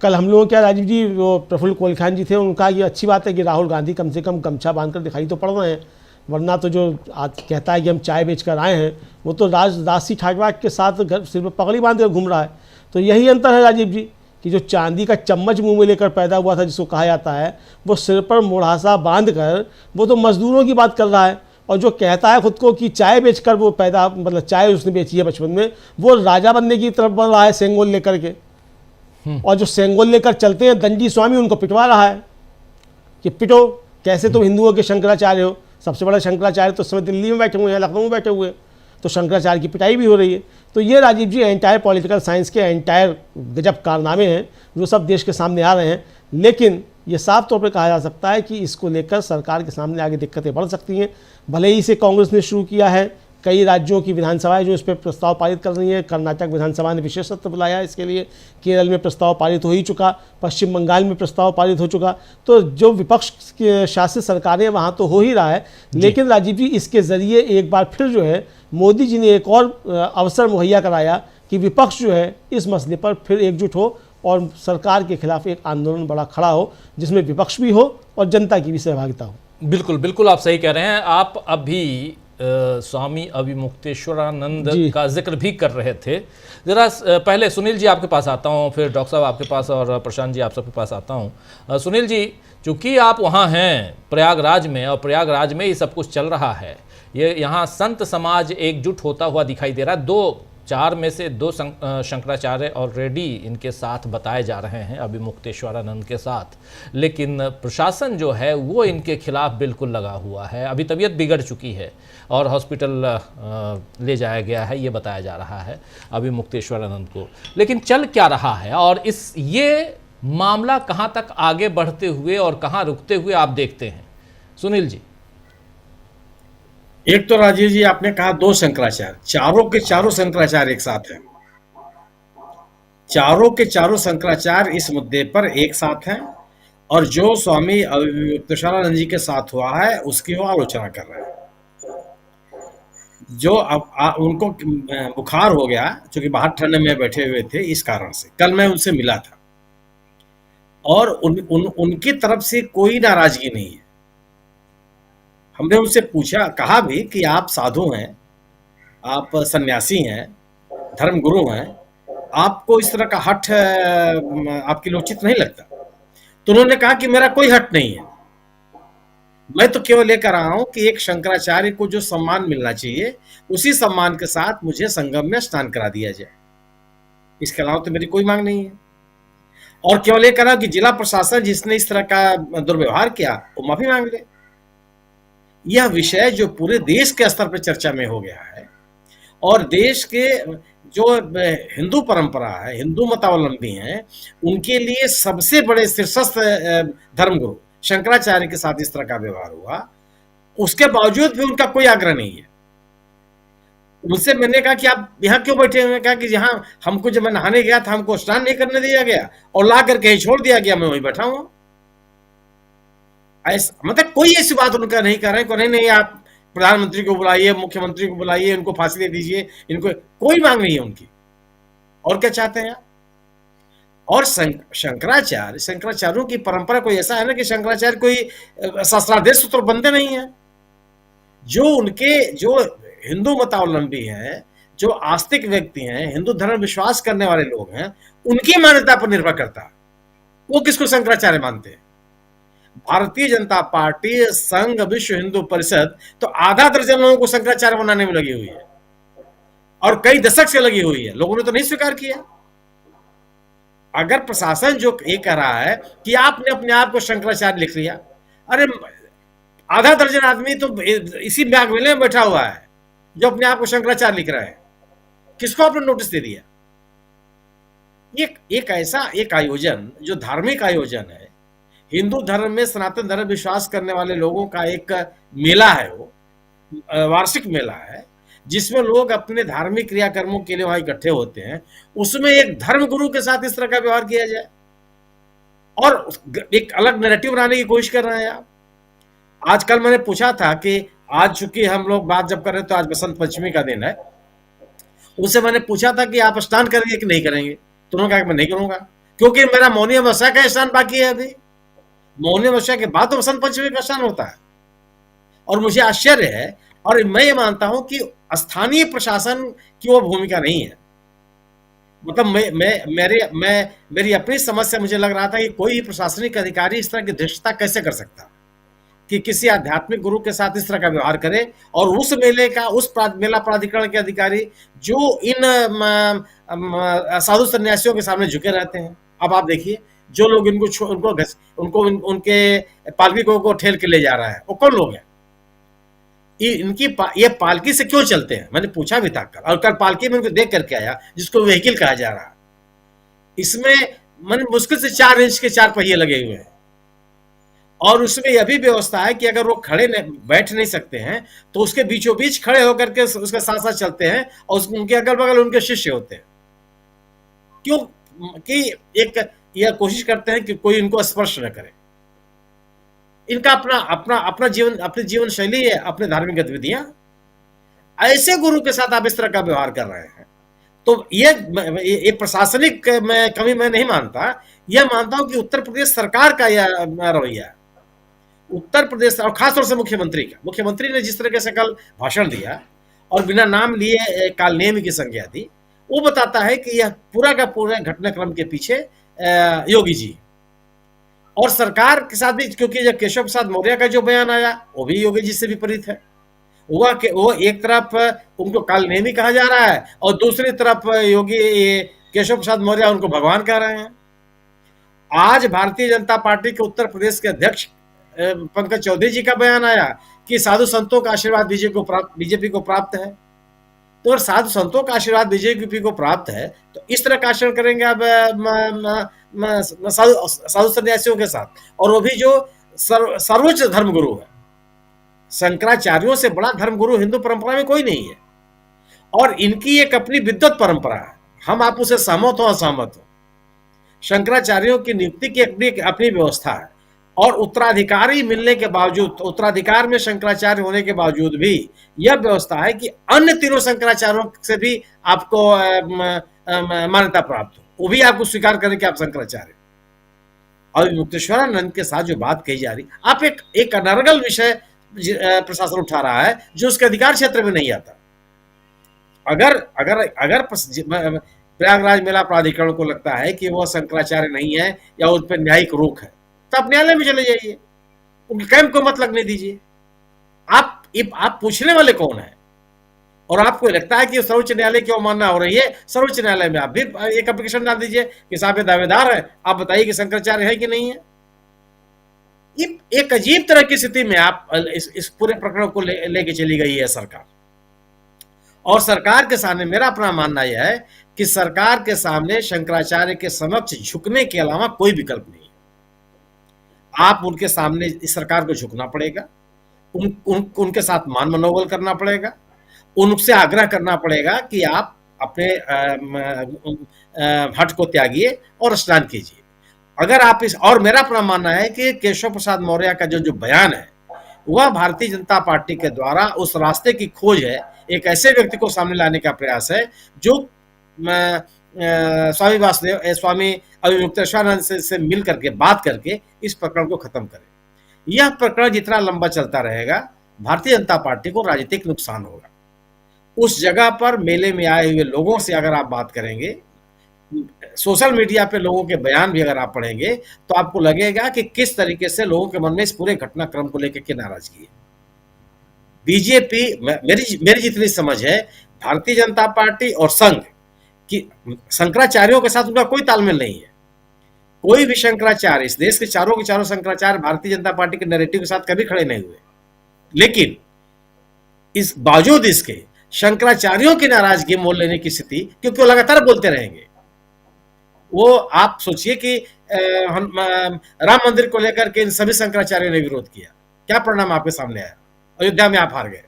कल हम लोगों क्या राजीव जी, वो प्रफुल्ल कोलखान जी थे, उन्होंने कहा कि अच्छी बात है कि राहुल गांधी कम से कम गमछा बांधकर दिखाई तो पड़ रहे हैं, वरना तो जो आज कहता है कि हम चाय बेचकर आए हैं, वो तो राजसी ठाटवाट के साथ घर सिर पर पगड़ी बांध कर घूम रहा है। तो यही अंतर है राजीव जी कि जो चांदी का चम्मच मुंह में लेकर पैदा हुआ था, जिसको कहा जाता है, वो सिर पर मुढ़ासा बांध कर वो तो मजदूरों की बात कर रहा है, और जो कहता है खुद को कि चाय बेचकर वो पैदा, मतलब चाय उसने बेची है बचपन में, वो राजा बनने की तरफ बढ़ रहा है सेंगोल लेकर के। और जो सेंगोल लेकर चलते हैं दंडी स्वामी, उनको पिटवा रहा है कि पिटो, कैसे तुम हिंदुओं के शंकराचार्य हो। सबसे बड़ा शंकराचार्य तो इस समय दिल्ली में बैठे हुए हैं, लखनऊ में बैठे हुए हैं, तो शंकराचार्य की पिटाई भी हो रही है। तो ये राजीव जी एंटायर पॉलिटिकल साइंस के एंटायर गजब कारनामे हैं जो सब देश के सामने आ रहे हैं। लेकिन ये साफ तौर पर कहा जा सकता है कि इसको लेकर सरकार के सामने आगे दिक्कतें बढ़ सकती हैं। भले ही इसे कांग्रेस ने शुरू किया है, कई राज्यों की विधानसभाएं जो इस पर प्रस्ताव पारित कर रही हैं, कर्नाटक विधानसभा ने विशेष सत्र बुलाया इसके लिए, केरल में प्रस्ताव पारित हो ही चुका, पश्चिम बंगाल में प्रस्ताव पारित हो चुका। तो जो विपक्ष की शासित सरकारें वहाँ तो हो ही रहा है, लेकिन राजीव जी इसके ज़रिए एक बार फिर जो है मोदी जी ने एक और अवसर मुहैया कराया कि विपक्ष जो है इस मसले पर फिर एकजुट हो और सरकार के खिलाफ एक आंदोलन बड़ा खड़ा हो, जिसमें विपक्ष भी हो और जनता की भी सहभागिता हो। बिल्कुल बिल्कुल आप सही कह रहे हैं। आप अभी स्वामी अभिमुक्तेश्वरानंद का जिक्र भी कर रहे थे। जरा पहले सुनील जी आपके पास आता हूँ, फिर डॉक्टर साहब आपके पास, और प्रशांत जी आप सबके पास आता हूँ। सुनील जी, चूंकि आप वहाँ हैं प्रयागराज में, और प्रयागराज में ही सब कुछ चल रहा है, ये यहाँ संत समाज एकजुट होता हुआ दिखाई दे रहा है। 4 में से 2 शंकराचार्य ऑलरेडी इनके साथ बताए जा रहे हैं, अभिमुक्तेश्वरानंद के साथ, लेकिन प्रशासन जो है वो इनके खिलाफ बिल्कुल लगा हुआ है। अभी तबीयत बिगड़ चुकी है और हॉस्पिटल ले जाया गया है, ये बताया जा रहा है अभिमुक्तेश्वरानंद को। लेकिन चल क्या रहा है, और ये मामला कहाँ तक आगे बढ़ते हुए और कहाँ रुकते हुए आप देखते हैं? सुनील जी। एक तो राजीव जी आपने कहा 2 शंकराचार्य, चारों के चारों शंकराचार्य एक साथ हैं, चारों के चारों शंकराचार्य इस मुद्दे पर एक साथ हैं, और जो स्वामी अभिमुक्तेश्वरानंद जी के साथ हुआ है उसकी वो आलोचना कर रहे हैं। जो अब उनको बुखार हो गया, क्योंकि बाहर ठंड में बैठे हुए थे, इस कारण से कल मैं उनसे मिला था, और उनकी तरफ से कोई नाराजगी नहीं है। हमने उनसे पूछा, कहा भी कि आप साधु हैं, आप सन्यासी हैं, धर्मगुरु हैं, आपको इस तरह का हठ आपके लिए उचित नहीं लगता। तो उन्होंने कहा कि मेरा कोई हट नहीं है, मैं तो केवल लेकर रहा हूं कि एक शंकराचार्य को जो सम्मान मिलना चाहिए उसी सम्मान के साथ मुझे संगम में स्नान करा दिया जाए, इसके अलावा तो मेरी कोई मांग नहीं है। और केवल ये कहा कि जिला प्रशासन जिसने इस तरह का दुर्व्यवहार किया वो माफी मांग ले। यह विषय जो पूरे देश के स्तर पर चर्चा में हो गया है और देश के जो हिंदू परंपरा है, हिंदू मतावलंबी हैं, उनके लिए सबसे बड़े शीर्षस्थ धर्मगुरु शंकराचार्य के साथ इस तरह का व्यवहार हुआ, उसके बावजूद भी उनका कोई आग्रह नहीं है। उनसे मैंने कहा कि आप यहाँ क्यों बैठे हुए हैं? कहा कि यहाँ हमको जब मैं नहाने गया था हमको स्नान नहीं करने दिया गया और ला करके ही छोड़ दिया गया, मैं वहीं बैठा हूँ। ऐसा मतलब कोई ऐसी बात उनका नहीं कर रहे हैं, नहीं नहीं आप प्रधानमंत्री को बुलाइए, मुख्यमंत्री को बुलाइए, इनको फांसी दे दीजिए, इनको कोई मांग नहीं है उनकी। और क्या चाहते हैं आप? और शंकराचार्यों की परंपरा कोई ऐसा है ना कि शंकराचार्य कोई शास्त्रादेश सूत्र बनते नहीं है। जो हिंदू मतावलंबी हैं, जो आस्तिक व्यक्ति हैं, हिंदू धर्म विश्वास करने वाले लोग हैं, उनकी मान्यता पर निर्भर करता है वो किसको शंकराचार्य मानते हैं। भारतीय जनता पार्टी, संघ, विश्व हिंदू परिषद तो आधा दर्जन लोगों को शंकराचार्य बनाने में लगी हुई है और कई दशक से लगी हुई है, लोगों ने तो नहीं स्वीकार किया। अगर प्रशासन जो ये कह रहा है कि आपने अपने आप को शंकराचार्य लिख लिया, अरे आधा दर्जन आदमी तो इसी मेले में बैठा हुआ है जो अपने आप को शंकराचार्य लिख रहा है, किसको आपने नोटिस दे दिया? एक ऐसा एक आयोजन जो धार्मिक आयोजन है, हिंदू धर्म में सनातन धर्म विश्वास करने वाले लोगों का एक मेला है, वो वार्षिक मेला है जिसमें लोग अपने धार्मिक क्रियाकर्मों के लिए वहां इकट्ठे होते हैं, उसमें एक धर्म गुरु के साथ इस तरह का व्यवहार किया जाए और एक अलग नैरेटिव बनाने की कोशिश कर रहे हैं आप। आजकल मैंने पूछा था कि आज चूंकि हम लोग बात जब कर रहे हैं तो आज बसंत पंचमी का दिन है, उनसे मैंने पूछा था कि आप स्नान करेंगे कि नहीं करेंगे, तो उन्होंने कहा कि मैं नहीं करूंगा क्योंकि मेरा मौनी अमावस्या का स्नान बाकी है। अभी मौनी अमावस्या के बाद तो बसंत पंचमी का स्नान होता है। और मुझे आश्चर्य है और मैं ये मानता हूं कि स्थानीय प्रशासन की वो भूमिका नहीं है। मतलब मेरी अपनी समझ से मुझे लग रहा था कि कोई प्रशासनिक अधिकारी इस तरह की धृष्टता कैसे कर सकता कि किसी आध्यात्मिक गुरु के साथ इस तरह का व्यवहार करे और उस मेले का मेला प्राधिकरण के अधिकारी जो इन साधु सन्यासियों के सामने झुके रहते हैं। अब आप देखिए जो लोग उनको उनके पालकी को ठेल के ले जा रहा है वो कौन लोग हैं? ये पालकी से क्यों चलते हैं? मैंने पूछा भी था कल, और कल पालकी में उनको देख करके आया जिसको व्हीकल कहा जा रहा है। इसमें मैंने मुश्किल से 4 इंच के 4 पहिए लगे हुए हैं और उसमें यह भी व्यवस्था है कि अगर वो बैठ नहीं सकते हैं तो उसके बीचों बीच खड़े होकर के उसके साथ साथ चलते हैं और उनके अगल बगल उनके शिष्य होते हैं। क्यों? कि एक यह कोशिश करते हैं कि कोई इनको स्पर्श न करे। इनका अपना जीवन, अपनी जीवन शैली है, अपने धार्मिक गतिविधियां। ऐसे गुरु के साथ आप इस तरह का व्यवहार कर रहे हैं तो ये प्रशासनिक कमी मैं नहीं मानता, यह मानता हूं कि उत्तर प्रदेश सरकार का यह रवैया है। उत्तर प्रदेश और खासतौर से मुख्यमंत्री ने जिस तरीके से कल भाषण दिया और बिना नाम लिए कालनेमी की संज्ञा दी, वो बताता है कि यह पूरा का पूरा घटनाक्रम के पीछे योगी जी और सरकार के साथ भी, क्योंकि जब केशव प्रसाद मौर्य का जो बयान आया वो भी योगी जी से विपरीत है। वो एक तरफ उनको कालनेमी कहा जा रहा है और दूसरी तरफ योगी केशव प्रसाद मौर्य उनको भगवान कह रहे हैं। आज भारतीय जनता पार्टी के उत्तर प्रदेश के अध्यक्ष पंकज चौधरी जी का बयान आया कि साधु संतों का आशीर्वाद बीजेपी को प्राप्त है। तो अगर साधु संतों का आशीर्वाद बीजेपी को प्राप्त है तो इस तरह का आचरण करेंगे आप साधु सन्यासियों के साथ, और वो भी जो सर्वोच्च धर्मगुरु है। शंकराचार्यों से बड़ा धर्मगुरु हिंदू परंपरा में कोई नहीं है और इनकी एक अपनी विद्वत परंपरा है, हम आप उसे सहमत हो असहमत हो। शंकराचार्यों की नियुक्ति की अपनी व्यवस्था है और उत्तराधिकारी मिलने के बावजूद, उत्तराधिकार में शंकराचार्य होने के बावजूद भी यह व्यवस्था है कि अन्य तीनों शंकराचार्यों से भी आपको मान्यता प्राप्त हो, वो भी आपको स्वीकार करें कि आप शंकराचार्य। और मुक्तेश्वरानंद के साथ जो बात कही जा रही, आप एक अनर्गल विषय प्रशासन उठा रहा है जो उसके अधिकार क्षेत्र में नहीं आता। अगर प्रयागराज मेला प्राधिकरण को लगता है कि वह शंकराचार्य नहीं है या उन पर न्यायिक रोक है तो आप न्यायालय में चले जाइए, उनके कैंप को मत लगने दीजिए। आप पूछने वाले कौन है? और आपको लगता है कि सर्वोच्च न्यायालय की अवमानना हो रही है, सर्वोच्च न्यायालय में आप भी एक एप्लीकेशन डाल दीजिए कि साहब ये दावेदार है, आप बताइए कि शंकराचार्य है कि नहीं है। एक अजीब तरह की स्थिति में आप इस पूरे प्रकरण को लेके चली गई है सरकार। और सरकार के सामने मेरा अपना मानना यह है कि सरकार के सामने शंकराचार्य के समक्ष झुकने के अलावा कोई विकल्प नहीं है। आप उनके सामने इस सरकार को झुकना पड़ेगा, उनके साथ मान मनोबल करना पड़ेगा, उनसे आग्रह करना पड़ेगा कि आप अपने हट को त्यागिए और स्नान कीजिए। अगर आप और मेरा अपना मानना है कि केशव प्रसाद मौर्य का जो बयान है वह भारतीय जनता पार्टी के द्वारा उस रास्ते की खोज है, एक ऐसे व्यक्ति को सामने लाने का प्रयास है जो स्वामी वासुदेव स्वामी अभिमुक्तेश्वरानंद से मिल करके बात करके इस प्रकरण को खत्म करे। यह प्रकरण जितना लंबा चलता रहेगा भारतीय जनता पार्टी को राजनीतिक नुकसान होगा। उस जगह पर मेले में आए हुए लोगों से अगर आप बात करेंगे, सोशल मीडिया पे लोगों के बयान भी अगर आप पढ़ेंगे तो आपको लगेगा कि किस तरीके से लोगों के मन में इस पूरे घटनाक्रम को लेकर के नाराजगी है। बीजेपी, मेरी जितनी समझ है, भारतीय जनता पार्टी और संघ की शंकराचार्यों के साथ उनका कोई तालमेल नहीं है। कोई भी शंकराचार्य, इस देश के चारों शंकराचार्य भारतीय जनता पार्टी के नैरेटिव के साथ कभी खड़े नहीं हुए, लेकिन इस बावजूद इसके शंकराचार्यों की नाराजगी मोल लेने की स्थिति, क्योंकि वो लगातार बोलते रहेंगे। वो आप सोचिए कि राम मंदिर को लेकर के इन सभी शंकराचार्यों ने विरोध किया, क्या परिणाम आपके सामने आया? अयोध्या में आप हार गए।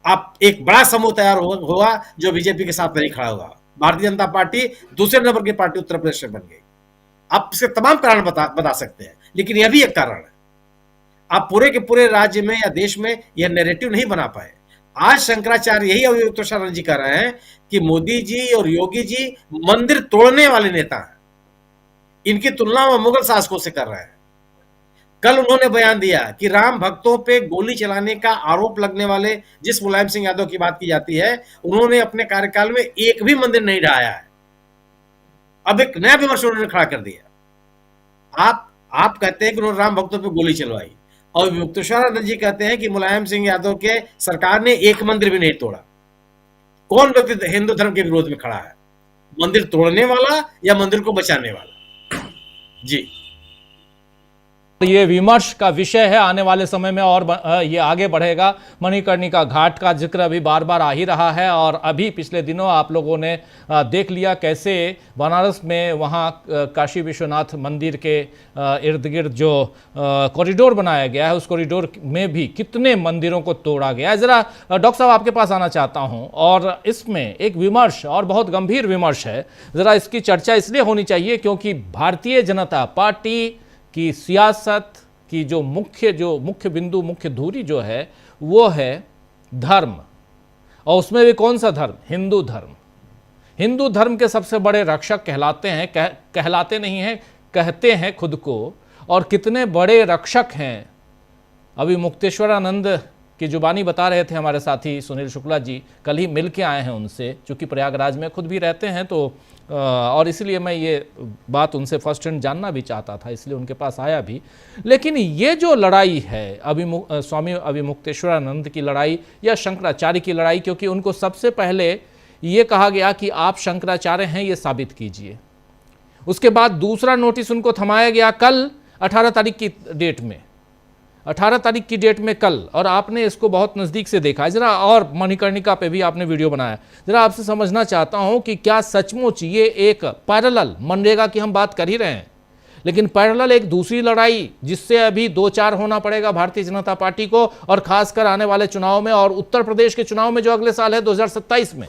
आप एक बड़ा समूह तैयार हुआ जो बीजेपी के साथ नहीं खड़ा हुआ। भारतीय जनता पार्टी दूसरे नंबर की पार्टी उत्तर प्रदेश में बन गई। आप इसके तमाम कारण बता सकते हैं, लेकिन यह भी एक कारण है। आप पूरे के पूरे राज्य में या देश में यह नैरेटिव नहीं बना पाए। आज शंकराचार्य यही अभिमुक्तेश्वरानंद जी कर रहे हैं कि मोदी जी और योगी जी मंदिर तोड़ने वाले नेता हैं। इनकी तुलना वो मुगल शासकों से कर रहे हैं। कल उन्होंने बयान दिया कि राम भक्तों पे गोली चलाने का आरोप लगने वाले जिस मुलायम सिंह यादव की बात की जाती है, उन्होंने अपने कार्यकाल में एक भी मंदिर नहीं ढाया है। अब एक नया विमर्श उन्होंने खड़ा कर दिया। आप कहते हैं कि उन्होंने राम भक्तों पे गोली चलवाई, और अभिमुक्तेश्वरानंद जी कहते हैं कि मुलायम सिंह यादव के सरकार ने एक मंदिर भी नहीं तोड़ा। कौन व्यक्ति हिंदू धर्म के विरोध में खड़ा है, मंदिर तोड़ने वाला या मंदिर को बचाने वाला? जी, ये विमर्श का विषय है। आने वाले समय में और ये आगे बढ़ेगा। मणिकर्णिका घाट का जिक्र अभी बार बार आ ही रहा है, और अभी पिछले दिनों आप लोगों ने देख लिया कैसे बनारस में वहाँ काशी विश्वनाथ मंदिर के इर्द गिर्द जो कॉरिडोर बनाया गया है, उस कॉरिडोर में भी कितने मंदिरों को तोड़ा गया है। ज़रा डॉक्टर साहब आपके पास आना चाहता हूँ, और इसमें एक विमर्श और बहुत गंभीर विमर्श है। ज़रा इसकी चर्चा इसलिए होनी चाहिए क्योंकि भारतीय जनता पार्टी की सियासत की जो मुख्य बिंदु, मुख्य धुरी जो है वो है धर्म, और उसमें भी कौन सा धर्म? हिंदू धर्म। हिंदू धर्म के सबसे बड़े रक्षक कहलाते हैं, कहलाते नहीं हैं, कहते हैं खुद को। और कितने बड़े रक्षक हैं, अभी मुक्तेश्वरानंद की जुबानी बता रहे थे हमारे साथी सुनील शुक्ला जी। कल ही मिल के आए हैं उनसे, चूँकि प्रयागराज में खुद भी रहते हैं, तो और इसलिए मैं ये बात उनसे फर्स्ट हैंड जानना भी चाहता था, इसलिए उनके पास आया भी। लेकिन ये जो लड़ाई है स्वामी अभिमुक्तेश्वरानंद की लड़ाई या शंकराचार्य की लड़ाई, क्योंकि उनको सबसे पहले ये कहा गया कि आप शंकराचार्य हैं, ये साबित कीजिए। उसके बाद दूसरा नोटिस उनको थमाया गया कल 18 तारीख की डेट में, 18 तारीख की डेट में कल, और आपने इसको बहुत नज़दीक से देखा है ज़रा, और मणिकर्णिका पे भी आपने वीडियो बनाया। ज़रा आपसे समझना चाहता हूं कि क्या सचमुच ये एक पैरेलल, मनरेगा की हम बात कर ही रहे हैं, लेकिन पैरेलल एक दूसरी लड़ाई जिससे अभी 2-4 होना पड़ेगा भारतीय जनता पार्टी को, और खासकर आने वाले चुनाव में, और उत्तर प्रदेश के चुनाव में जो अगले साल है 2027 में?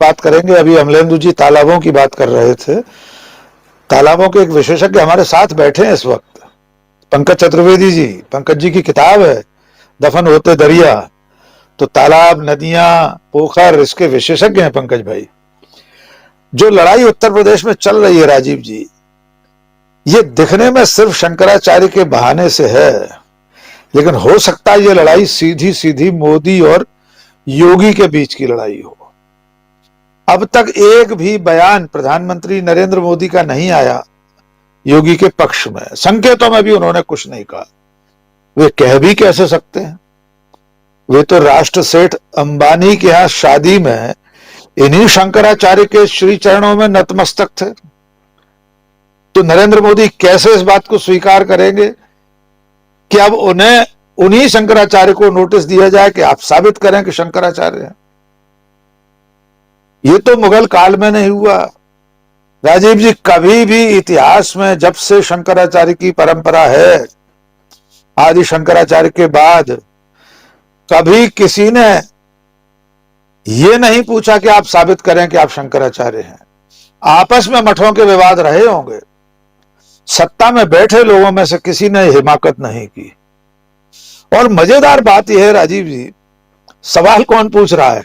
बात करेंगे। अभी अमलेंदु जी तालाबों की बात कर रहे थे। तालाबों के एक विशेषज्ञ हमारे साथ बैठे हैं इस वक्त, पंकज चतुर्वेदी जी। पंकज जी की किताब है दफन होते दरिया। तो तालाब, नदियां, पोखर, इसके विशेषज्ञ हैं पंकज भाई। जो लड़ाई उत्तर प्रदेश में चल रही है राजीव जी, ये दिखने में सिर्फ शंकराचार्य के बहाने से है, लेकिन हो सकता है ये लड़ाई सीधी सीधी मोदी और योगी के बीच की लड़ाई हो। अब तक एक भी बयान प्रधानमंत्री नरेंद्र मोदी का नहीं आया योगी के पक्ष में। संकेतों में भी उन्होंने कुछ नहीं कहा। वे कह भी कैसे सकते हैं? वे तो राष्ट्र सेठ अंबानी के यहां शादी में इन्हीं शंकराचार्य के श्री चरणों में नतमस्तक थे। तो नरेंद्र मोदी कैसे इस बात को स्वीकार करेंगे कि अब उन्हें उन्हीं शंकराचार्य को नोटिस दिया जाए कि आप साबित करें कि शंकराचार्य हैं? ये तो मुगल काल में नहीं हुआ। राजीव जी, कभी भी इतिहास में जब से शंकराचार्य की परंपरा है, आदि शंकराचार्य के बाद कभी किसी ने ये नहीं पूछा कि आप साबित करें कि आप शंकराचार्य हैं। आपस में मठों के विवाद रहे होंगे, सत्ता में बैठे लोगों में से किसी ने हिमाकत नहीं की। और मजेदार बात यह है राजीव जी, सवाल कौन पूछ रहा है?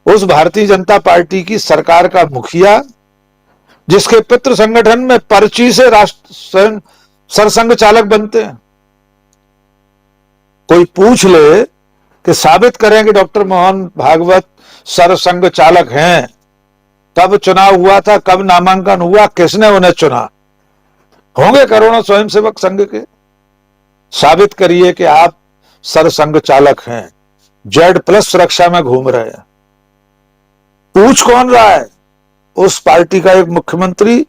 उस भारतीय जनता पार्टी की सरकार का मुखिया, जिसके पितृ संगठन में पर्ची से राष्ट्र सरसंघ चालक बनते हैं। कोई पूछ ले कि साबित करें कि डॉक्टर मोहन भागवत सरसंघ चालक हैं, कब चुनाव हुआ था, कब नामांकन हुआ, किसने उन्हें चुना? होंगे करोड़ों स्वयंसेवक संघ के। साबित करिए कि आप सरसंघ चालक हैं, Z+ सुरक्षा में घूम रहे हैं। पूछ कौन रहा है? उस पार्टी का एक मुख्यमंत्री,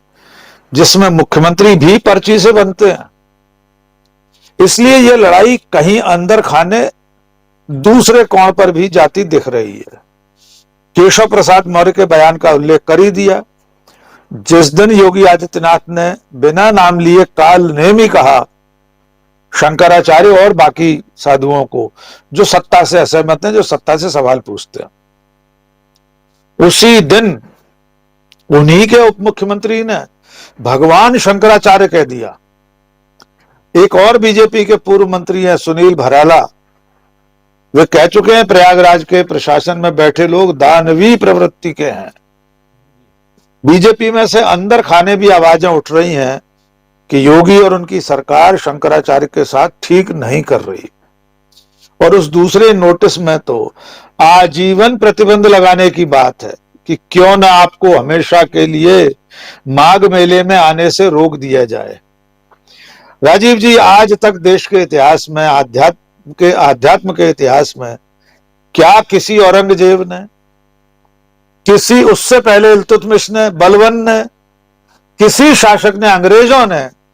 जिसमें मुख्यमंत्री भी पर्ची से बनते हैं। इसलिए यह लड़ाई कहीं अंदर खाने दूसरे कोण पर भी जाती दिख रही है। केशव प्रसाद मौर्य के बयान का उल्लेख कर ही दिया। जिस दिन योगी आदित्यनाथ ने बिना नाम लिए काल नेमी कहा शंकराचार्य और बाकी साधुओं को जो सत्ता से असहमत हैं, जो सत्ता से सवाल पूछते हैं, उसी दिन उन्हीं के उप मुख्यमंत्री ने भगवान शंकराचार्य कह दिया। एक और बीजेपी के पूर्व मंत्री हैं सुनील भराला, वे कह चुके हैं प्रयागराज के प्रशासन में बैठे लोग दानवी प्रवृत्ति के हैं। बीजेपी में से अंदर खाने भी आवाजें उठ रही हैं कि योगी और उनकी सरकार शंकराचार्य के साथ ठीक नहीं कर रही। और उस दूसरे नोटिस में तो आजीवन प्रतिबंध लगाने की बात है कि क्यों ना आपको हमेशा के लिए माघ मेले में आने से रोक दिया जाए। राजीव जी, आज तक देश के इतिहास में, आध्यात्म के इतिहास में क्या किसी औरंगजेब ने, किसी उससे पहले इल्तुतमिश ने, बलबन ने, किसी शासक ने, अंग्रेजों ने